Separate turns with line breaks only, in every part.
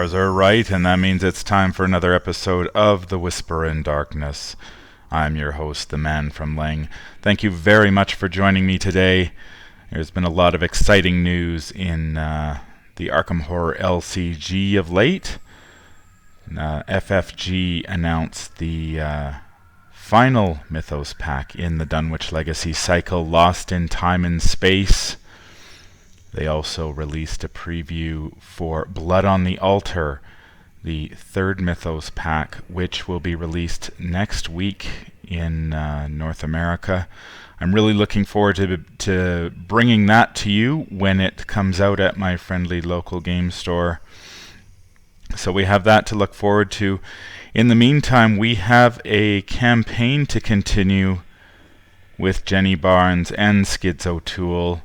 stars are right, and that means it's time for another episode of The Whisper in Darkness. I'm your host, the man from Lang. Thank you very much for joining me today. There's been a lot of exciting news in the Arkham Horror LCG of late. FFG announced the final Mythos pack in the Dunwich Legacy cycle, Lost in Time and Space. They also released a preview for Blood on the Altar, the third Mythos pack, which will be released next week in North America. I'm really looking forward to bringing that to you when it comes out at my friendly local game store. So we have that to look forward to. In the meantime, we have a campaign to continue with Jenny Barnes and Skids O'Toole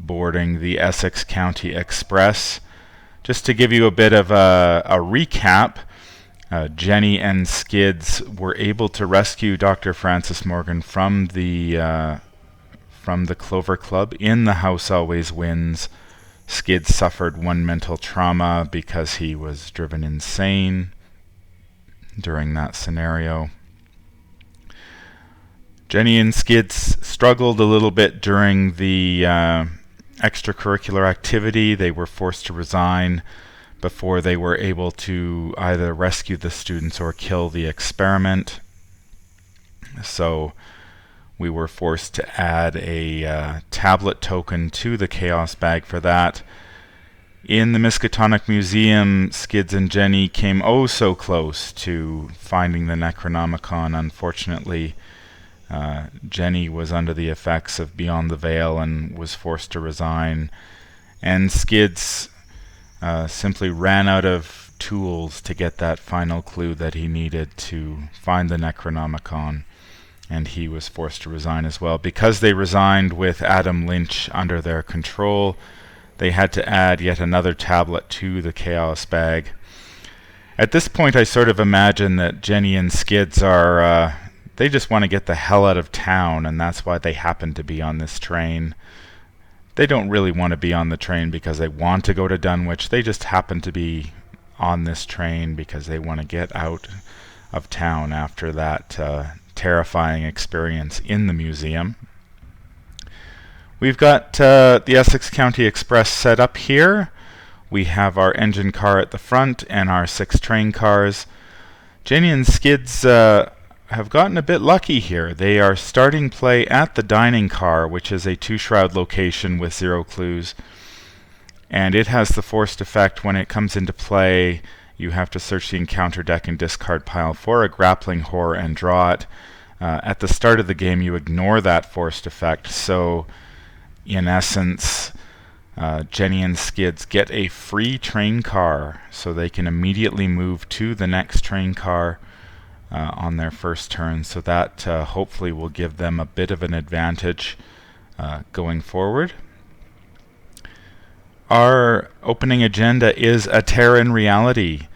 boarding the Essex County Express. Just to give you a bit of a recap, Jenny and Skids were able to rescue Dr. Francis Morgan from the Clover Club in The House Always Wins. Skids suffered one mental trauma because he was driven insane during that scenario. Jenny and Skids struggled a little bit during the extracurricular activity. They were forced to resign before they were able to either rescue the students or kill the experiment. So we were forced to add a tablet token to the Chaos Bag for that. In the Miskatonic Museum, Skids and Jenny came oh so close to finding the Necronomicon. Unfortunately, Jenny was under the effects of Beyond the Veil and was forced to resign, and Skids simply ran out of tools to get that final clue that he needed to find the Necronomicon, and he was forced to resign as well. Because they resigned with Adam Lynch under their control, they had to add yet another tablet to the Chaos Bag. At this point, I sort of imagine that Jenny and Skids are they just want to get the hell out of town, and that's why they happen to be on this train. They don't really want to be on the train because they want to go to Dunwich. They just happen to be on this train because they want to get out of town after that terrifying experience in the museum. We've got the Essex County Express set up here. We have our engine car at the front and our 6 train cars. Jenny and Skids have gotten a bit lucky here. They are starting play at the dining car, which is a 2-shroud location with 0 clues. And it has the forced effect when it comes into play. You have to search the encounter deck and discard pile for a grappling horror and draw it. At the start of the game, you ignore that forced effect. So, in essence, Jenny and Skids get a free train car, so they can immediately move to the next train car on their first turn, so that hopefully will give them a bit of an advantage going forward. Our opening agenda is A Tear in Reality.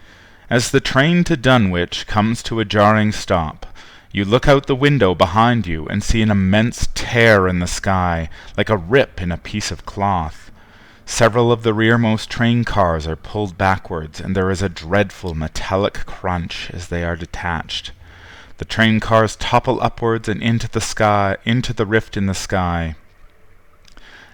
As the train to Dunwich comes to a jarring stop, you look out the window behind you and see an immense tear in the sky, like a rip in a piece of cloth. Several of the rearmost train cars are pulled backwards, and there is a dreadful metallic crunch as they are detached. The train cars topple upwards and into the rift in the sky.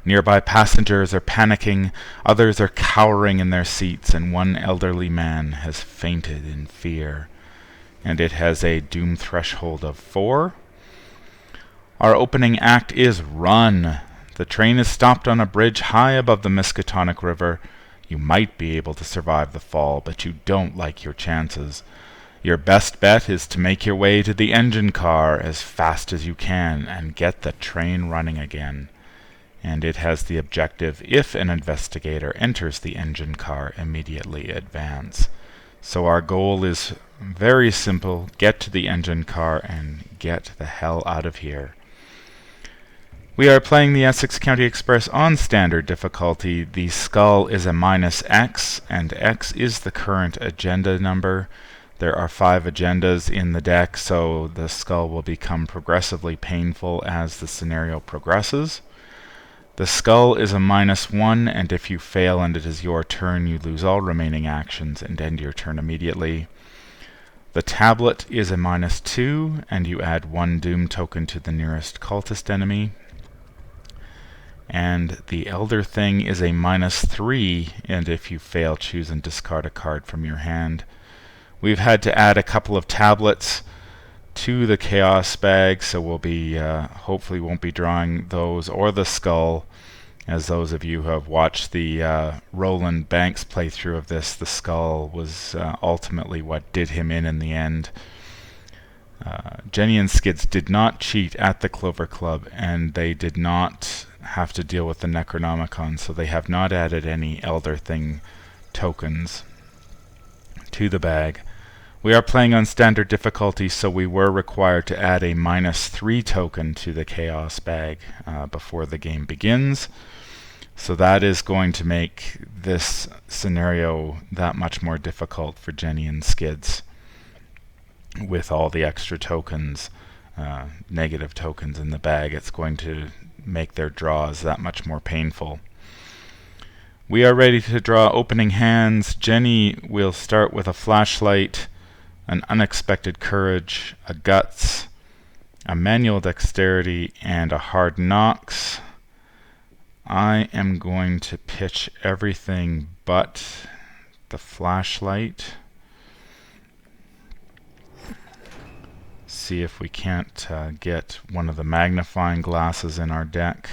Nearby passengers are panicking, others are cowering in their seats, and one elderly man has fainted in fear. And it has a doom threshold of 4. Our opening act is Run. The train is stopped on a bridge high above the Miskatonic River. You might be able to survive the fall, but you don't like your chances. Your best bet is to make your way to the engine car as fast as you can and get the train running again. And it has the objective, if an investigator enters the engine car, immediately advance. So our goal is very simple: get to the engine car and get the hell out of here. We are playing the Essex County Express on standard difficulty. The skull is a -X, and X is the current agenda number. There are 5 agendas in the deck, so the skull will become progressively painful as the scenario progresses. The skull is a -1, and if you fail and it is your turn, you lose all remaining actions and end your turn immediately. The tablet is a -2, and you add 1 doom token to the nearest cultist enemy. And the Elder Thing is a -3, and if you fail, choose and discard a card from your hand. We've had to add a couple of tablets to the Chaos bag, so we'll be hopefully won't be drawing those or the skull. As those of you who have watched the Roland Banks playthrough of this, the skull was ultimately what did him in the end. Jenny and Skids did not cheat at the Clover Club, and they did not have to deal with the Necronomicon, so they have not added any Elder Thing tokens to the bag. We are playing on standard difficulty, so we were required to add a -3 token to the Chaos bag before the game begins. So that is going to make this scenario that much more difficult for Jenny and Skids with all the extra tokens, negative tokens in the bag. It's going to make their draws that much more painful. We are ready to draw opening hands. Jenny will start with a flashlight, an unexpected courage, a guts, a manual dexterity, and a hard knocks. I am going to pitch everything but the flashlight. See if we can't get one of the magnifying glasses in our deck.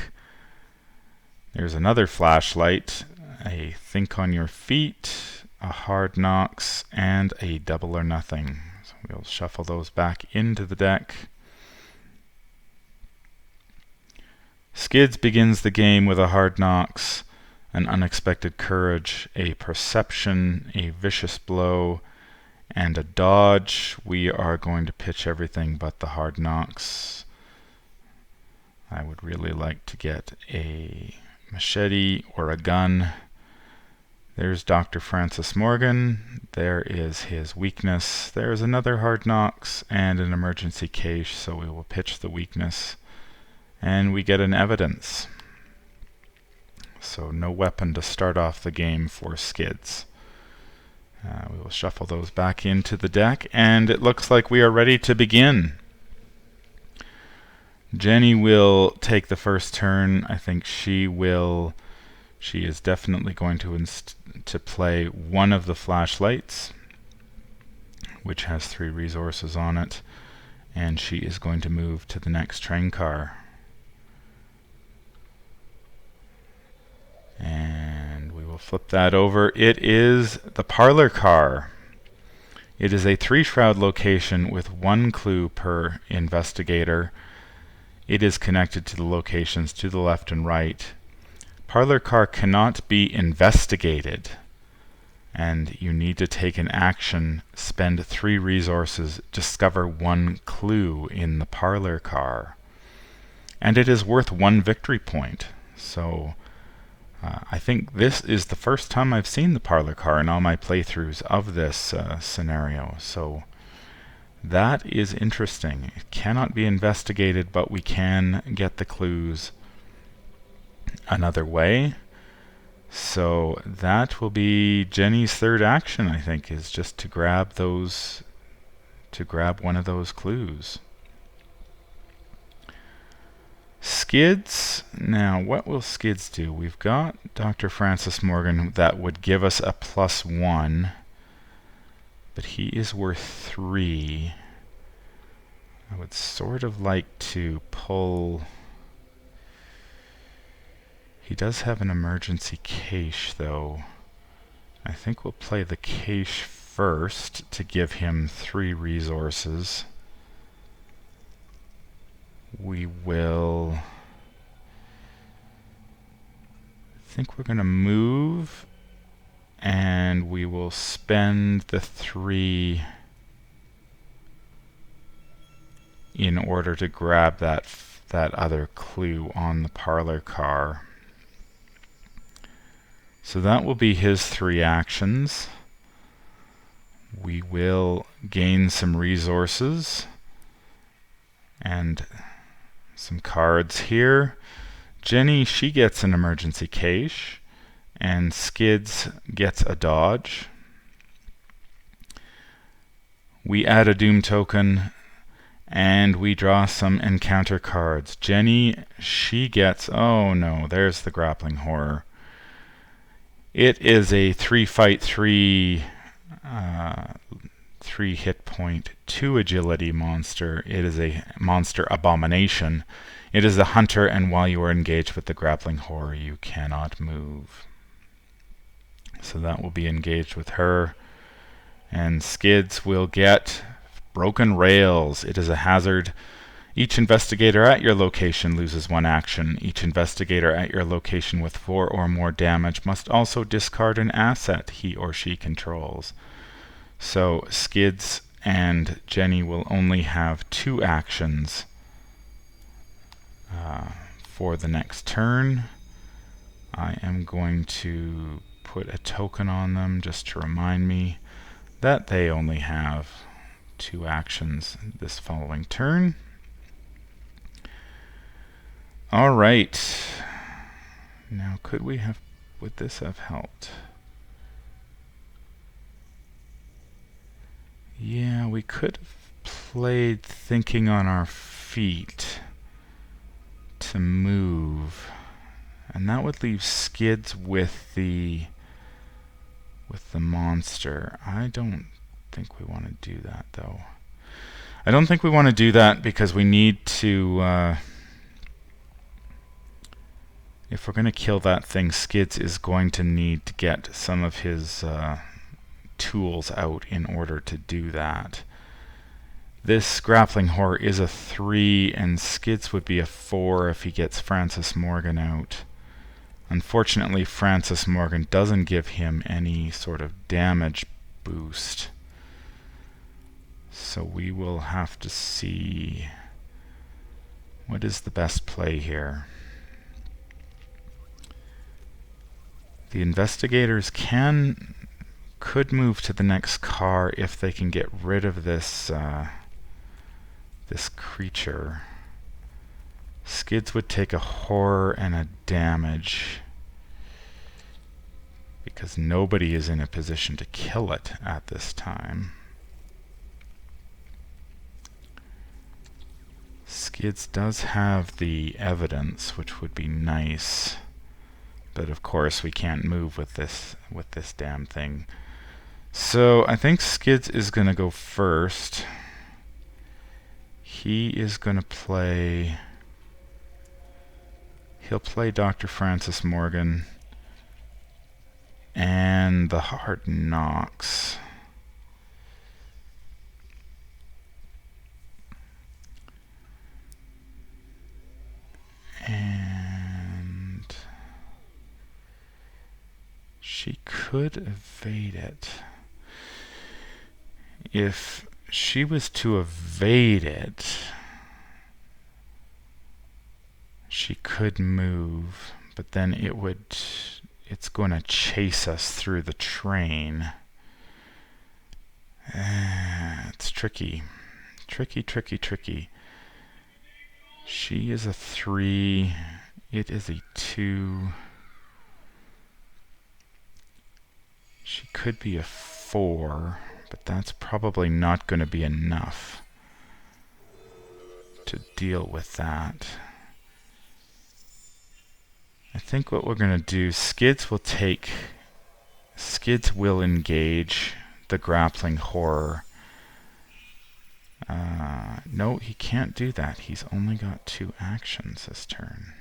There's another flashlight, a think on your feet, a hard knocks, and a double or nothing. So we'll shuffle those back into the deck. Skids begins the game with a hard knocks, an unexpected courage, a perception, a vicious blow, and a dodge. We are going to pitch everything but the hard knocks. I would really like to get a machete or a gun. There's Dr. Francis Morgan. There is his weakness. There's another hard knocks and an emergency cache, so we will pitch the weakness. And we get an evidence. So no weapon to start off the game for Skids. We will shuffle those back into the deck, and it looks like we are ready to begin. Jenny will take the first turn. I think she is definitely going to play one of the flashlights, which has 3 resources on it, and she is going to move to the next train car. And we will flip that over. It is the parlor car. It is a 3-shroud location with 1 clue per investigator. It is connected to the locations to the left and right. Parlor car cannot be investigated, and you need to take an action, spend 3 resources, discover 1 clue in the parlor car. And it is worth 1 victory point. So I think this is the first time I've seen the parlor car in all my playthroughs of this scenario. So that is interesting. It cannot be investigated, but we can get the clues another way. So that will be Jenny's 3rd action, I think, is just to grab one of those clues. Skids. Now, what will Skids do? We've got Dr. Francis Morgan that would give us a +1, but he is worth 3. I would sort of like to pull... He does have an emergency cache, though. I think we'll play the cache first to give him 3 resources. We will... I think we're going to move, and we will spend the 3 in order to grab that other clue on the parlor car. So that will be his 3 actions. We will gain some resources and some cards here. Jenny, she gets an emergency cache, and Skids gets a dodge. We add a Doom token, and we draw some encounter cards. Jenny, she gets, oh no, there's the grappling horror. It is a 3-fight, 3 hit point, 2 agility monster. It is a monster abomination. It is a hunter, and while you are engaged with the grappling horror, you cannot move. So that will be engaged with her. And Skids will get Broken Rails. It is a hazard. Each investigator at your location loses 1 action. Each investigator at your location with 4 or more damage must also discard an asset he or she controls. So Skids and Jenny will only have 2 actions for the next turn. I am going to put a token on them just to remind me that they only have 2 actions this following turn. Alright. Now would this have helped? Yeah, we could have played thinking on our feet to move. And that would leave Skids with the monster. I don't think we want to do that, though. I don't think we want to do that because we need to... if we're going to kill that thing, Skids is going to need to get some of his tools out in order to do that. This grappling horror is a 3, and Skids would be a 4 if he gets Francis Morgan out. Unfortunately, Francis Morgan doesn't give him any sort of damage boost. So we will have to see what is the best play here. The investigators could move to the next car if they can get rid of this this creature. Skids would take a horror and a damage because nobody is in a position to kill it at this time. Skids does have the evidence, which would be nice, but of course we can't move with this damn thing. So I think Skids is going to go first. He is going to play... He'll play Dr. Francis Morgan and the Hard Knocks. And she could evade it. If she was to evade it, she could move, but then it's going to chase us through the train. It's tricky. Tricky. She is a 3. It is a 2. She could be a 4, but that's probably not going to be enough to deal with that. I think what we're going to do, Skids will engage the grappling horror. No, he can't do that. He's only got 2 actions this turn.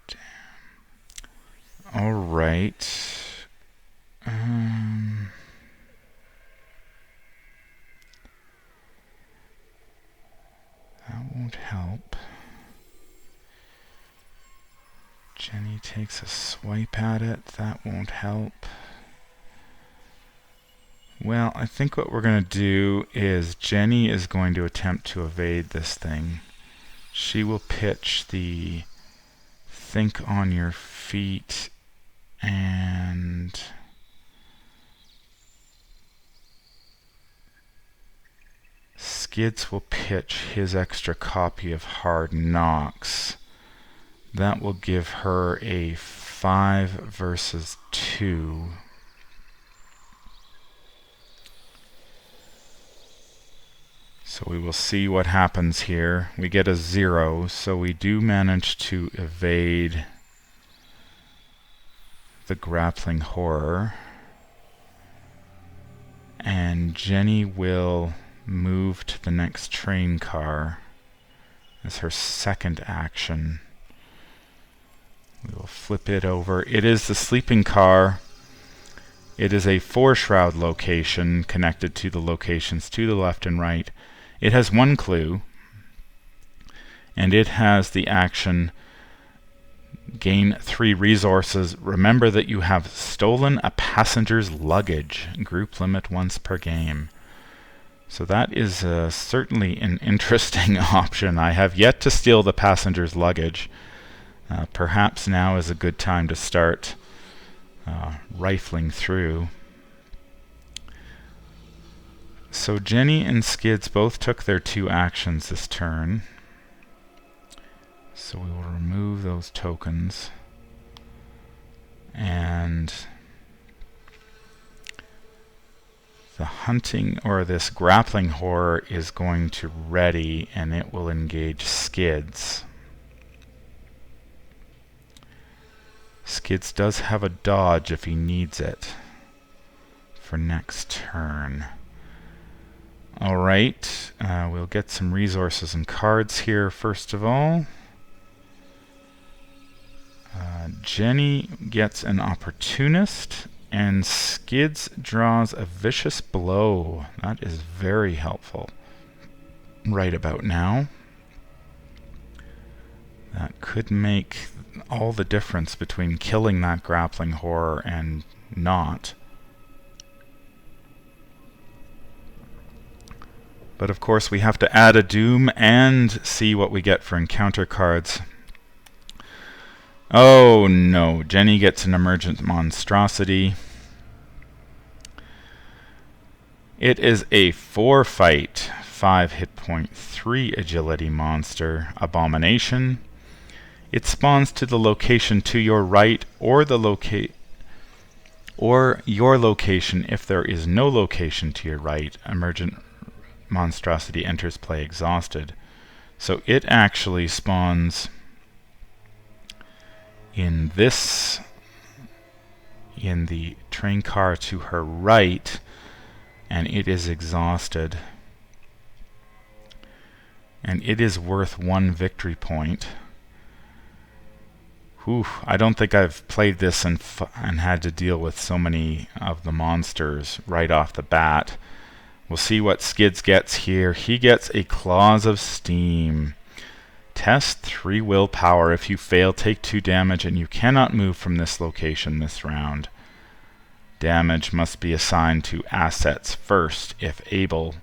Damn. All right. That won't help. Jenny takes a swipe at it. That won't help. Well, I think what we're going to do is Jenny is going to attempt to evade this thing. She will pitch the think on your feet and Skids will pitch his extra copy of Hard Knocks. That will give her a 5 versus 2. So we will see what happens here. We get a 0, so we do manage to evade the grappling horror. And Jenny will move to the next train car as her second action. We will flip it over. It is the sleeping car. It is a 4-shroud location connected to the locations to the left and right. It has one clue, and it has the action gain 3 resources. Remember that you have stolen a passenger's luggage. Group limit once per game. So that is certainly an interesting option. I have yet to steal the passenger's luggage. Perhaps now is a good time to start rifling through. So Jenny and Skids both took their 2 actions this turn. So we will remove those tokens. And the hunting, or this grappling horror, is going to ready, and it will engage Skids. Skids does have a dodge if he needs it for next turn. Alright, we'll get some resources and cards here first of all. Jenny gets an opportunist, and Skids draws a vicious blow. That is very helpful right about now. That could make all the difference between killing that grappling horror and not. But of course we have to add a doom and see what we get for encounter cards. Oh no, Jenny gets an emergent monstrosity. It is a 4-fight, 5 hit point, 3 agility monster, Abomination. It spawns to the location to your right, or your location if there is no location to your right. Emergent monstrosity enters play exhausted. So it actually spawns in the train car to her right, and it is exhausted. And it is worth 1 victory point. I don't think I've played this and had to deal with so many of the monsters right off the bat. We'll see what Skids gets here. He gets a Claws of Steam. Test 3 willpower. If you fail, take 2 damage, and you cannot move from this location this round. Damage must be assigned to assets first, if able.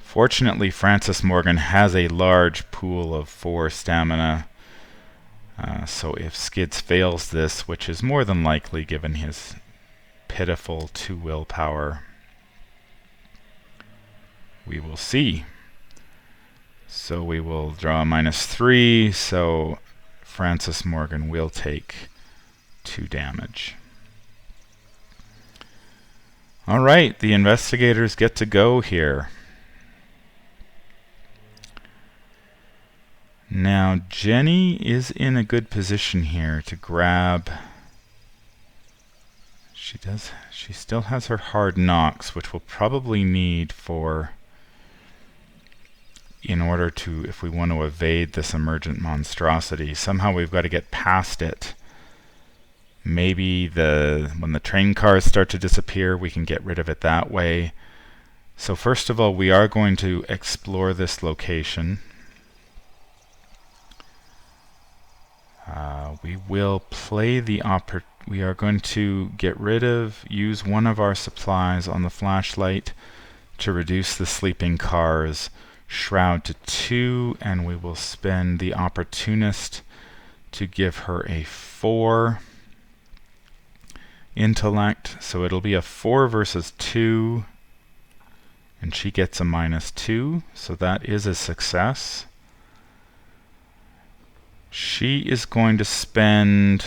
Fortunately, Francis Morgan has a large pool of 4 stamina. So if Skids fails this, which is more than likely given his pitiful 2 willpower, we will see. So we will draw -3, so Francis Morgan will take 2 damage. Alright, the investigators get to go here. Now Jenny is in a good position here to grab. She still has her Hard Knocks, which we'll probably need in order to, if we want to evade this emergent monstrosity. Somehow we've got to get past it. Maybe when the train cars start to disappear, we can get rid of it that way. So first of all, we are going to explore this location. We will play we are going to use one of our supplies on the flashlight to reduce the sleeping car's shroud to 2, and we will spend the opportunist to give her a 4 intellect. So it'll be a 4 versus 2, And she gets a -2, so that is a success. She is going to spend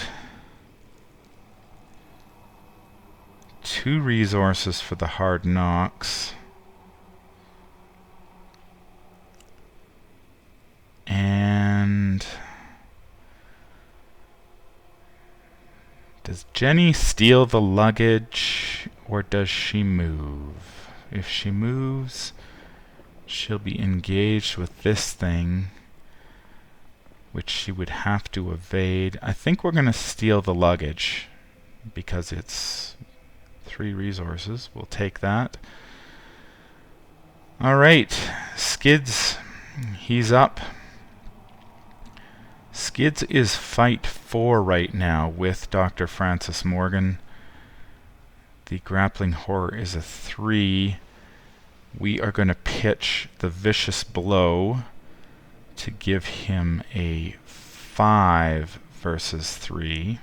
2 resources for the hard knocks. And does Jenny steal the luggage, or does she move? If she moves, she'll be engaged with this thing, which she would have to evade. I think we're going to steal the luggage because it's 3 resources. We'll take that. Alright, Skids, he's up. Skids is fight 4 right now with Dr. Francis Morgan. The grappling horror is a 3. We are going to pitch the vicious blow to give him a 5 versus 3.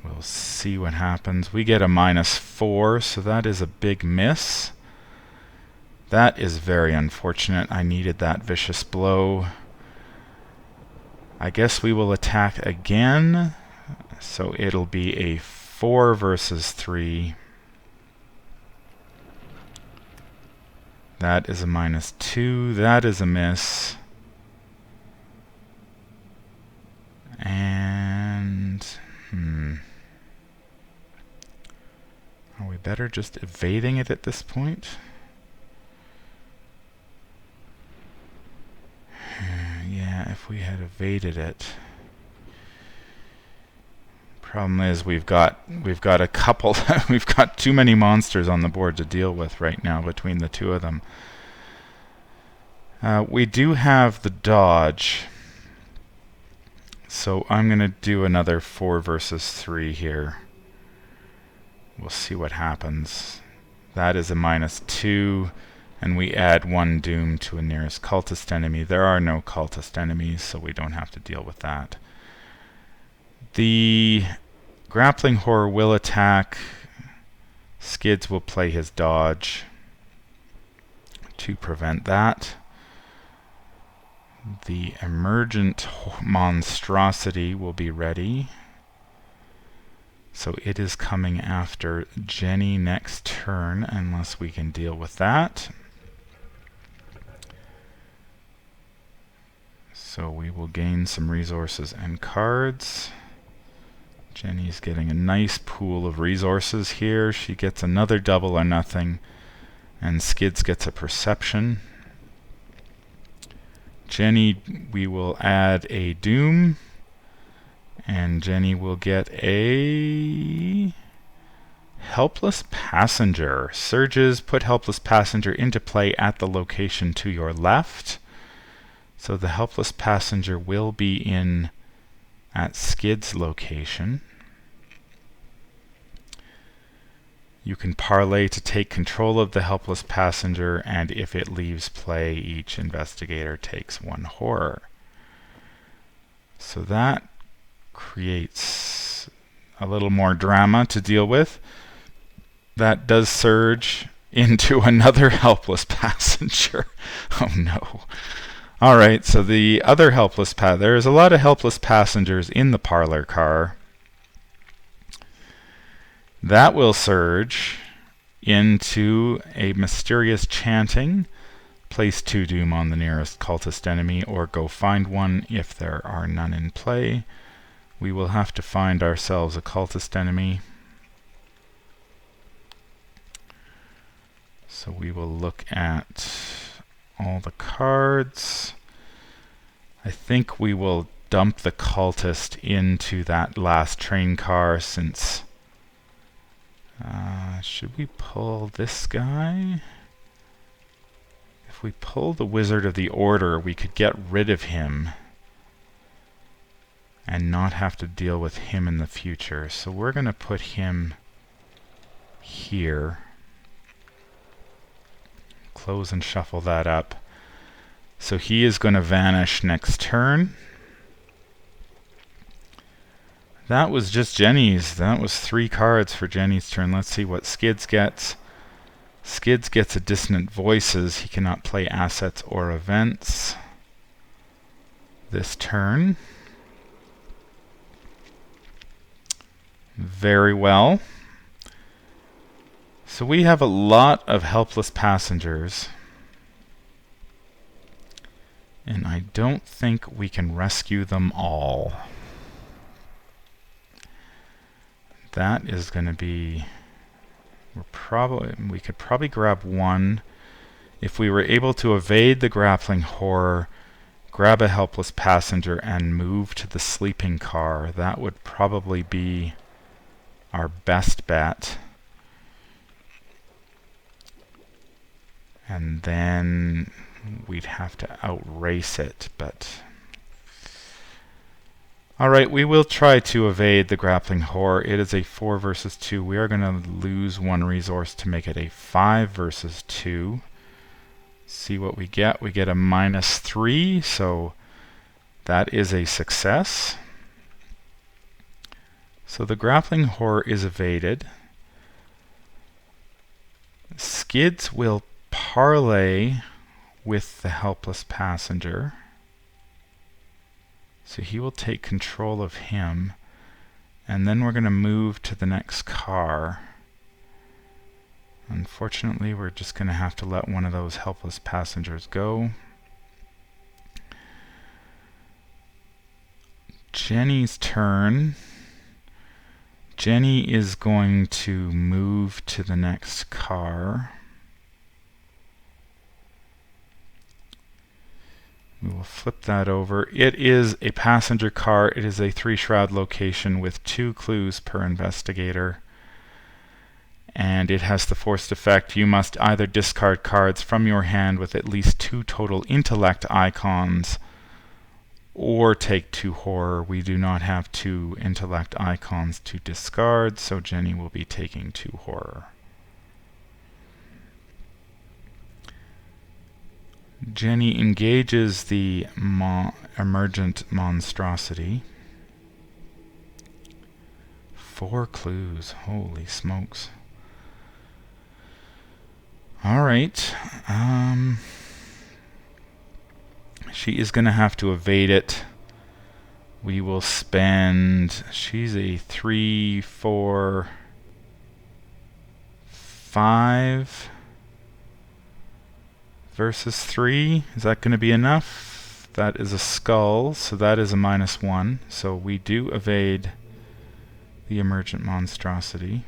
We'll see what happens. We get a -4, so that is a big miss. That is very unfortunate. I needed that vicious blow. I guess we will attack again. So it'll be a 4 versus 3. That is a -2. That is a miss. And are we better just evading it at this point? Yeah, if we had evaded it. Problem is we've got a couple we've got too many monsters on the board to deal with right now between the two of them. We do have the dodge, so I'm going to do another 4 versus 3 here. We'll see what happens. That is a -2, and we add 1 doom to a nearest cultist enemy. There are no cultist enemies, so we don't have to deal with that. The grappling horror will attack. Skids will play his dodge to prevent that. The emergent monstrosity will be ready. So it is coming after Jenny next turn, unless we can deal with that. So we will gain some resources and cards. Jenny's getting a nice pool of resources here. She gets another double or nothing, and Skids gets a perception. Jenny, we will add a doom, and Jenny will get a helpless passenger. Surges, put helpless passenger into play at the location to your left. So the helpless passenger will be in at Skids' location. You can parlay to take control of the helpless passenger, and if it leaves play, each investigator takes 1 horror. So that creates a little more drama to deal with. That does surge into another helpless passenger. Oh no. Alright, so the other helpless there's a lot of helpless passengers in the parlor car. That will surge into a mysterious chanting. Place 2 doom on the nearest cultist enemy, or go find one if there are none in play. We will have to find ourselves a cultist enemy. So we will look at all the cards. I think we will dump the cultist into that last train car, since should we pull this guy? If we pull the Wizard of the Order, we could get rid of him and not have to deal with him in the future. So we're going to put him here. Close and shuffle that up. So he is going to vanish next turn. That was just Jenny's. That was 3 cards for Jenny's turn. Let's see what Skids gets. Skids gets a Dissonant Voices. He cannot play assets or events this turn. Very well. So we have a lot of helpless passengers. And I don't think we can rescue them all. That is going to be... we could probably grab one. If we were able to evade the grappling horror, grab a helpless passenger, and move to the sleeping car, that would probably be our best bet. And then we'd have to outrace it, but... Alright, we will try to evade the grappling horror. It is a 4 versus 2. We are going to lose 1 resource to make it a 5 versus 2. See what we get. We get a -3, so that is a success. So the grappling horror is evaded. Skids will parlay with the helpless passenger. So he will take control of him. And then we're going to move to the next car. Unfortunately, we're just going to have to let one of those helpless passengers go. Jenny's turn. Jenny is going to move to the next car. We will flip that over. It is a passenger car. It is a 3-shroud location with 2 clues per investigator. And it has the forced effect. You must either discard cards from your hand with at least 2 total intellect icons or take 2 horror. We do not have 2 intellect icons to discard, so Jenny will be taking 2 horror. Jenny engages the emergent monstrosity. 4 clues. Holy smokes. Alright. She is going to have to evade it. We will spend... She's a 3, 4, 5... versus 3. Is that going to be enough? That is a skull, so that is a -1. So we do evade the emergent monstrosity.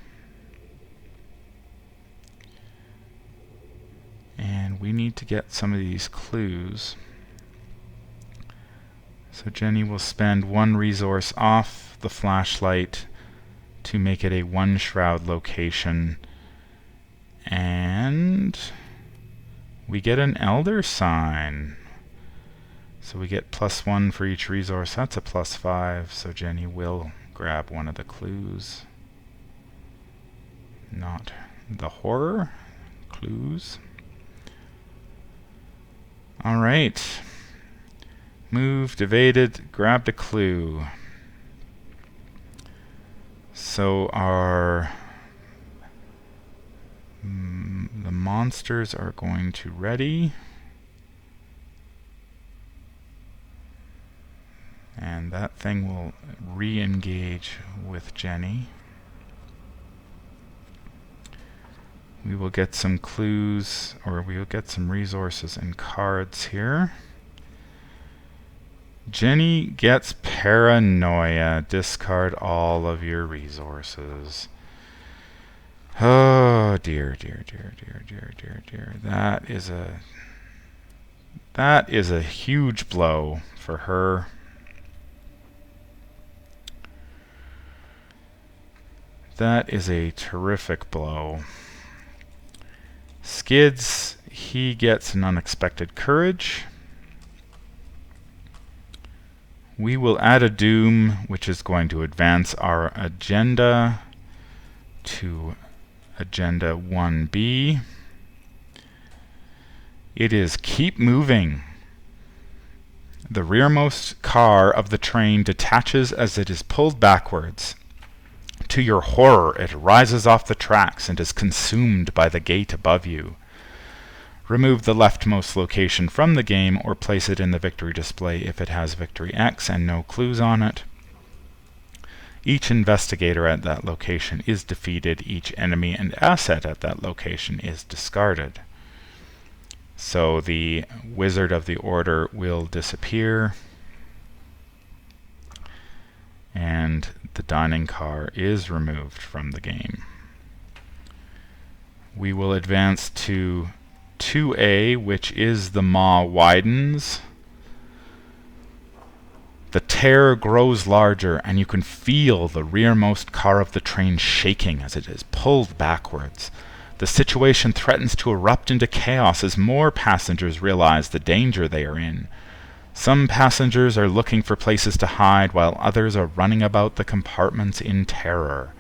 And we need to get some of these clues. So Jenny will spend 1 resource off the flashlight to make it a 1-shroud location. And... we get an elder sign. So we get +1 for each resource. That's a +5. So Jenny will grab one of the clues. Not the horror. Clues. Alright. Moved, evaded, grabbed a clue. So our... the monsters are going to ready. And that thing will re-engage with Jenny. We will get some clues, or we will get some resources and cards here. Jenny gets paranoia. Discard all of your resources. Oh dear, dear, dear, dear, dear, dear, dear. That is a huge blow for her. That is a terrific blow. Skids, he gets an unexpected courage. We will add a doom, which is going to advance our agenda to Agenda 1B. It is keep moving. The rearmost car of the train detaches as it is pulled backwards. To your horror, it rises off the tracks and is consumed by the gate above you. Remove the leftmost location from the game or place it in the victory display if it has victory X and no clues on it. Each investigator at that location is defeated. Each enemy and asset at that location is discarded. So the Wizard of the Order will disappear, and the dining car is removed from the game. We will advance to 2A, which is the maw widens. The tear grows larger, and you can feel the rearmost car of the train shaking as it is pulled backwards. The situation threatens to erupt into chaos as more passengers realize the danger they are in. Some passengers are looking for places to hide, while others are running about the compartments in terror.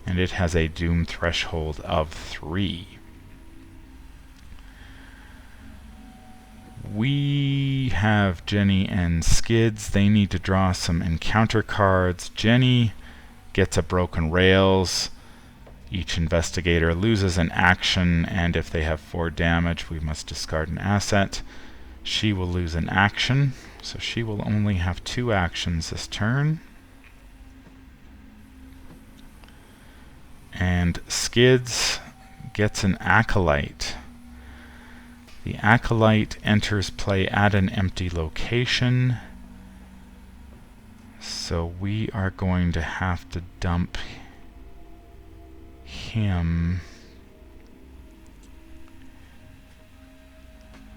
And it has a doom threshold of 3. We have Jenny and Skids. They need to draw some encounter cards. Jenny gets a broken rails. Each investigator loses an action, and if they have 4 damage, we must discard an asset. She will lose an action, so she will only have 2 actions this turn. And Skids gets an Acolyte. The Acolyte enters play at an empty location, so we are going to have to dump him.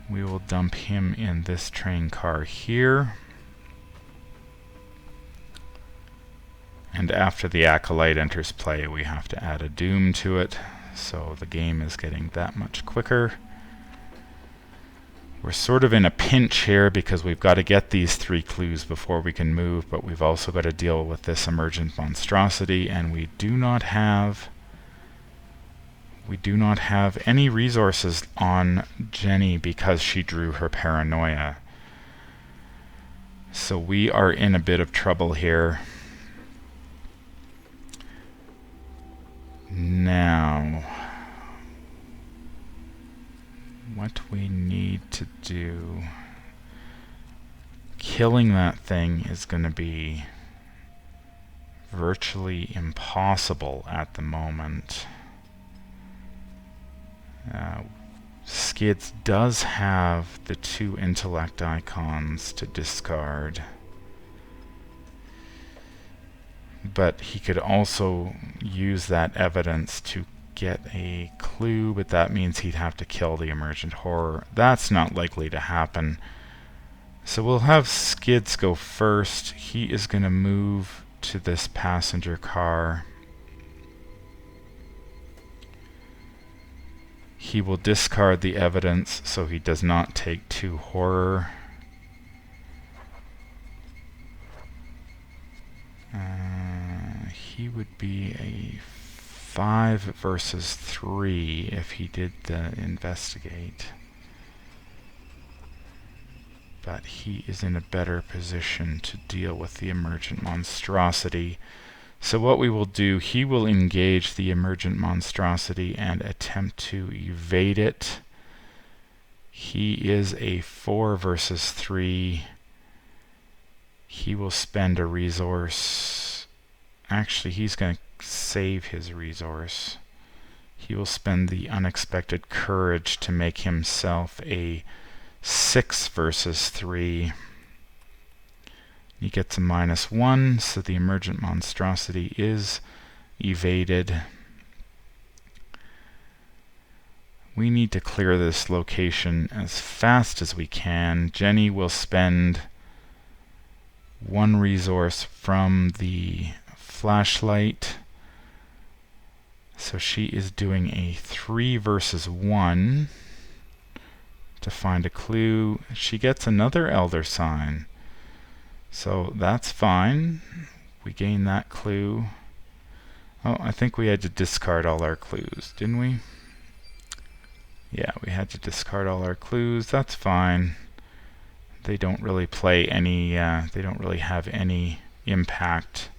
We will dump him in this train car here. And after the Acolyte enters play, we have to add a doom to it, so the game is getting that much quicker. We're sort of in a pinch here because we've got to get these 3 clues before we can move, but we've also got to deal with this emergent monstrosity, and we do not have any resources on Jenny because she drew her paranoia. So we are in a bit of trouble here. Now, what we need to do, killing that thing is going to be virtually impossible at the moment. Skids does have the 2 intellect icons to discard, but he could also use that evidence to get a clue, but that means he'd have to kill the emergent horror. That's not likely to happen. So we'll have Skids go first. He is going to move to this passenger car. He will discard the evidence so he does not take 2 horror. He would be a 5 versus 3 if he did the investigate. But he is in a better position to deal with the emergent monstrosity. So what we will do, he will engage the emergent monstrosity and attempt to evade it. He is a 4 versus 3. He will spend a resource. Actually, he's going to save his resource. He will spend the unexpected courage to make himself a 6 versus 3. He gets a -1, so the emergent monstrosity is evaded. We need to clear this location as fast as we can. Jenny will spend 1 resource from the flashlight. So she is doing a 3 versus 1 to find a clue. She gets another elder sign. So that's fine. We gain that clue. Oh, I think we had to discard all our clues, didn't we? Yeah, we had to discard all our clues. That's fine. they don't really play any, they don't really have any impact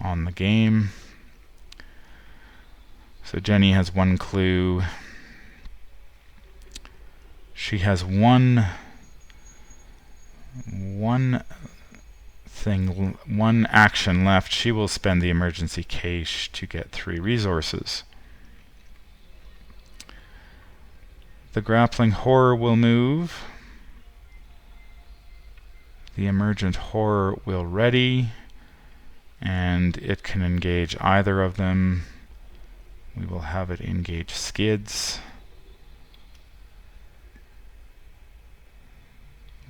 on the game. So Jenny has one clue. She has one action left. She will spend the emergency cache to get 3 resources. The grappling horror will move. The emergent horror will ready, and it can engage either of them. We will have it engage Skids.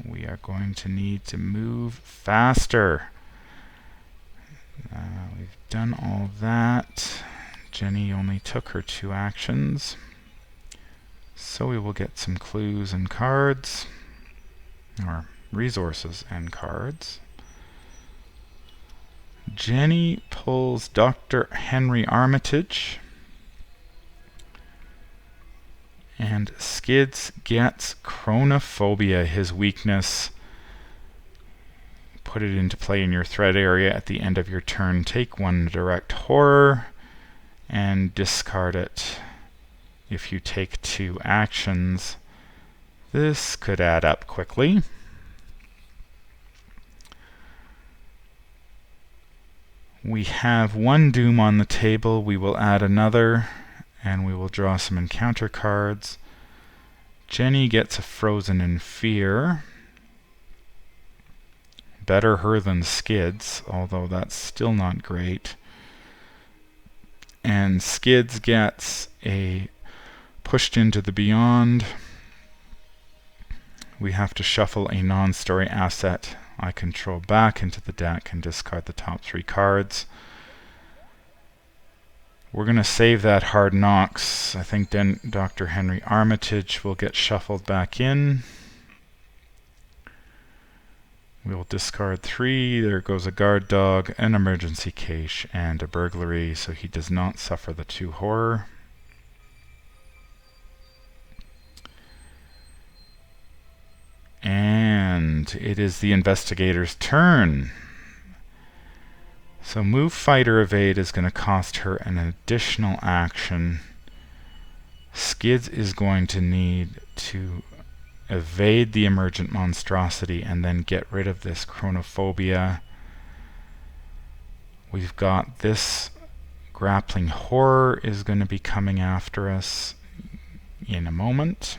We are going to need to move faster. We've done all that. Jenny only took her 2 actions. So we will get some clues and cards, or resources and cards. Jenny pulls Dr. Henry Armitage, and Skids gets Chronophobia, his weakness. Put it into play in your threat area at the end of your turn. Take 1 direct horror and discard it. If you take 2 actions, this could add up quickly. We have 1 doom on the table. We will add another, and we will draw some encounter cards. Jenny gets a Frozen in Fear. Better her than Skids, although that's still not great. And Skids gets a Pushed into the Beyond. We have to shuffle a non-story asset I control back into the deck and discard the top 3 cards. We're going to save that Hard Knocks. I think then Dr. Henry Armitage will get shuffled back in. We will discard 3. There goes a Guard Dog, an Emergency Cache, and a Burglary, so he does not suffer the 2 horror. And it is the investigator's turn. So move, fight, or evade is going to cost her an additional action. Skids is going to need to evade the emergent monstrosity and then get rid of this Chronophobia. We've got this grappling horror is going to be coming after us in a moment.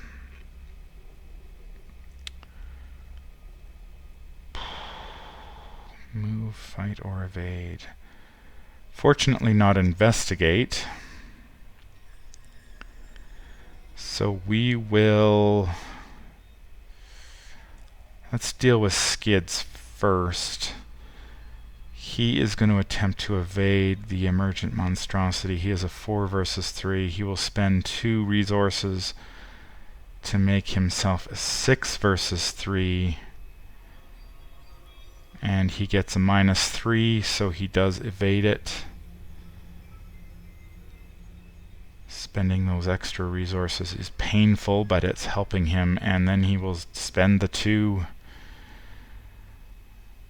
Move, fight, or evade. Fortunately not investigate. So we will... Let's deal with Skids first. He is going to attempt to evade the emergent monstrosity. He has a 4 versus 3. He will spend 2 resources to make himself a 6 versus 3. And he gets a -3, so he does evade it. Spending those extra resources is painful, but it's helping him. And then he will spend the 2.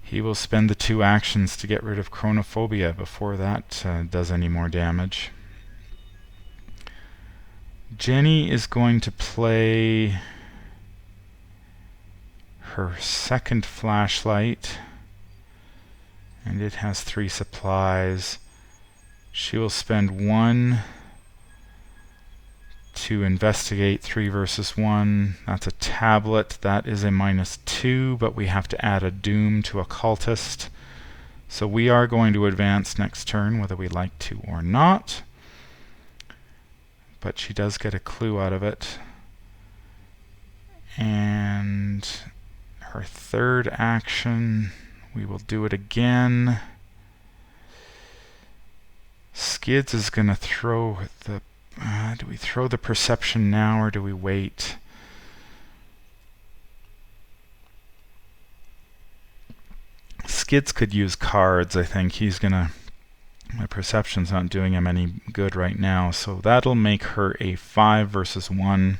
He will spend the 2 actions to get rid of Chronophobia before that does any more damage. Jenny is going to play her second flashlight, and it has 3 supplies. She will spend 1 to investigate 3 versus 1. That's a tablet. That is a -2, but we have to add a doom to occultist. So we are going to advance next turn, whether we like to or not. But she does get a clue out of it. And her third action, we will do it again. Skids is going to throw the... do we throw the perception now, or do we wait? Skids could use cards, I think. He's going to... My perception's not doing him any good right now, so that'll make her a 5 versus 1.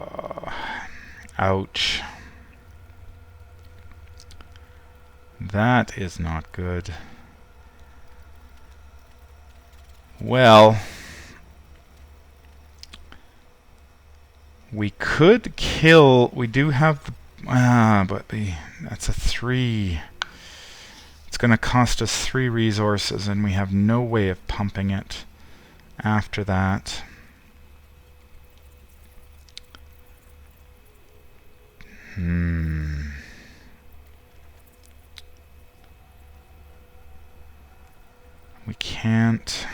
Ouch. That is not good. Well, we could kill. We do have the. But that's a 3. It's going to cost us 3 resources, and we have no way of pumping it after that. We can't.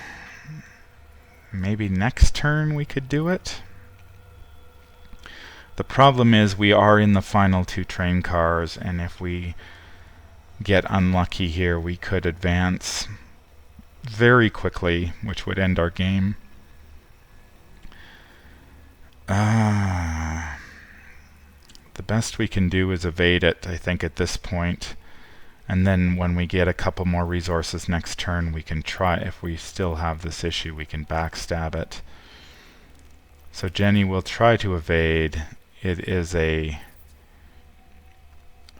Maybe next turn we could do it. The problem is we are in the final 2 train cars, and if we get unlucky here, we could advance very quickly, which would end our game. The best we can do is evade it, I think, at this point. And then when we get a couple more resources next turn, we can try, if we still have this issue, we can backstab it. So Jenny will try to evade. It is a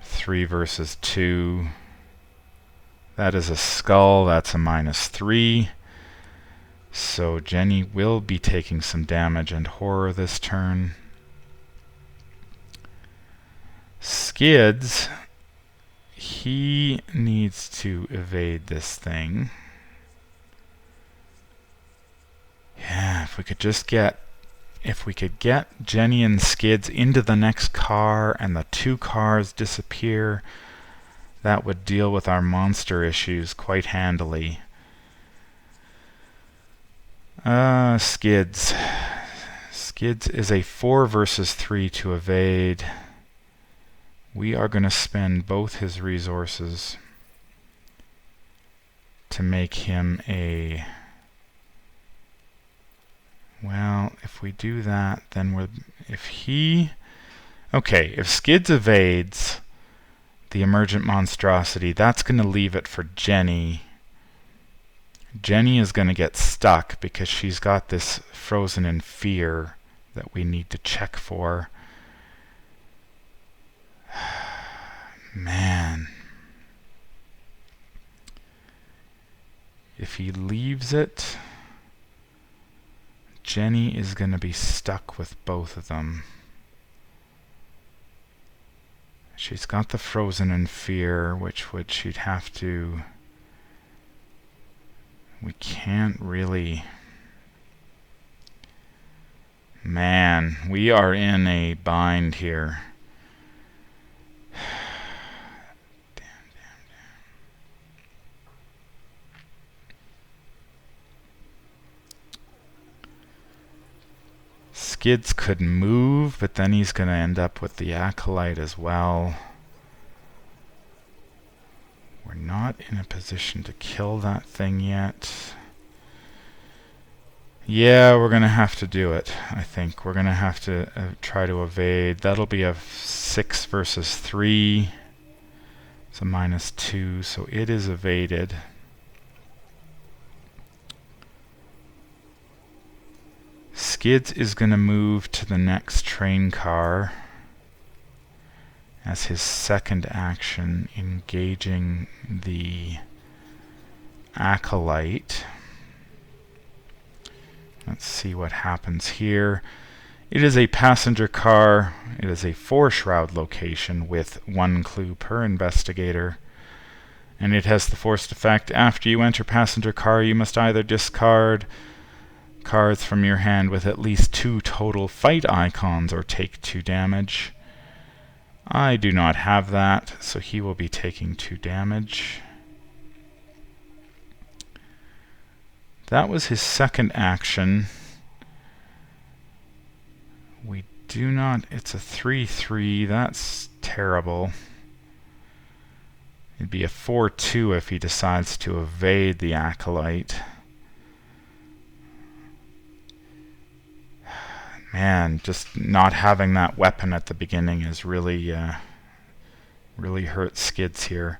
3 versus 2. That is a skull. That's a -3. So Jenny will be taking some damage and horror this turn. Skids, he needs to evade this thing. Yeah, if we could get Jenny and Skids into the next car and the 2 cars disappear, that would deal with our monster issues quite handily. Skids. Skids is a 4 versus 3 to evade. We are going to spend both his resources to make him a... Well, if we do that, then if Skids evades the emergent monstrosity, that's going to leave it for Jenny. Jenny is going to get stuck because she's got this frozen in fear that we need to check for. Man. If he leaves it, Jenny is going to be stuck with both of them. She's got the frozen in fear, which she'd have to... We can't really... Man, we are in a bind here. Skids could move, but then he's going to end up with the Acolyte as well. We're not in a position to kill that thing yet. Yeah, we're going to have to do it, I think. We're going to have to try to evade. That'll be a 6 versus 3. It's a -2, so it is evaded. Skids is going to move to the next train car as his second action, engaging the Acolyte. Let's see what happens here. It is a passenger car. It is a 4-shroud location with 1 clue per investigator. And it has the forced effect. After you enter passenger car, you must either discard cards from your hand with at least 2 total fight icons or take 2 damage. I do not have that, so he will be taking 2 damage. That was his second action. We do not... It's a 3-3. That's terrible. It'd be a 4-2 if he decides to evade the Acolyte. Man, just not having that weapon at the beginning is really hurt Skids here.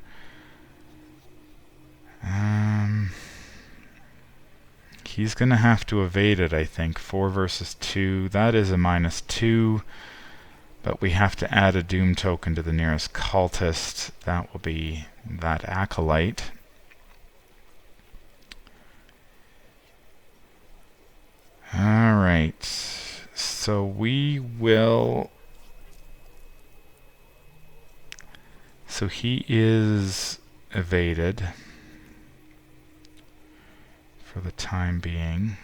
He's going to have to evade it, I think. 4 versus 2. That is a -2. But we have to add a doom token to the nearest cultist. That will be that acolyte. Alright, so we will... So he is evaded for the time being.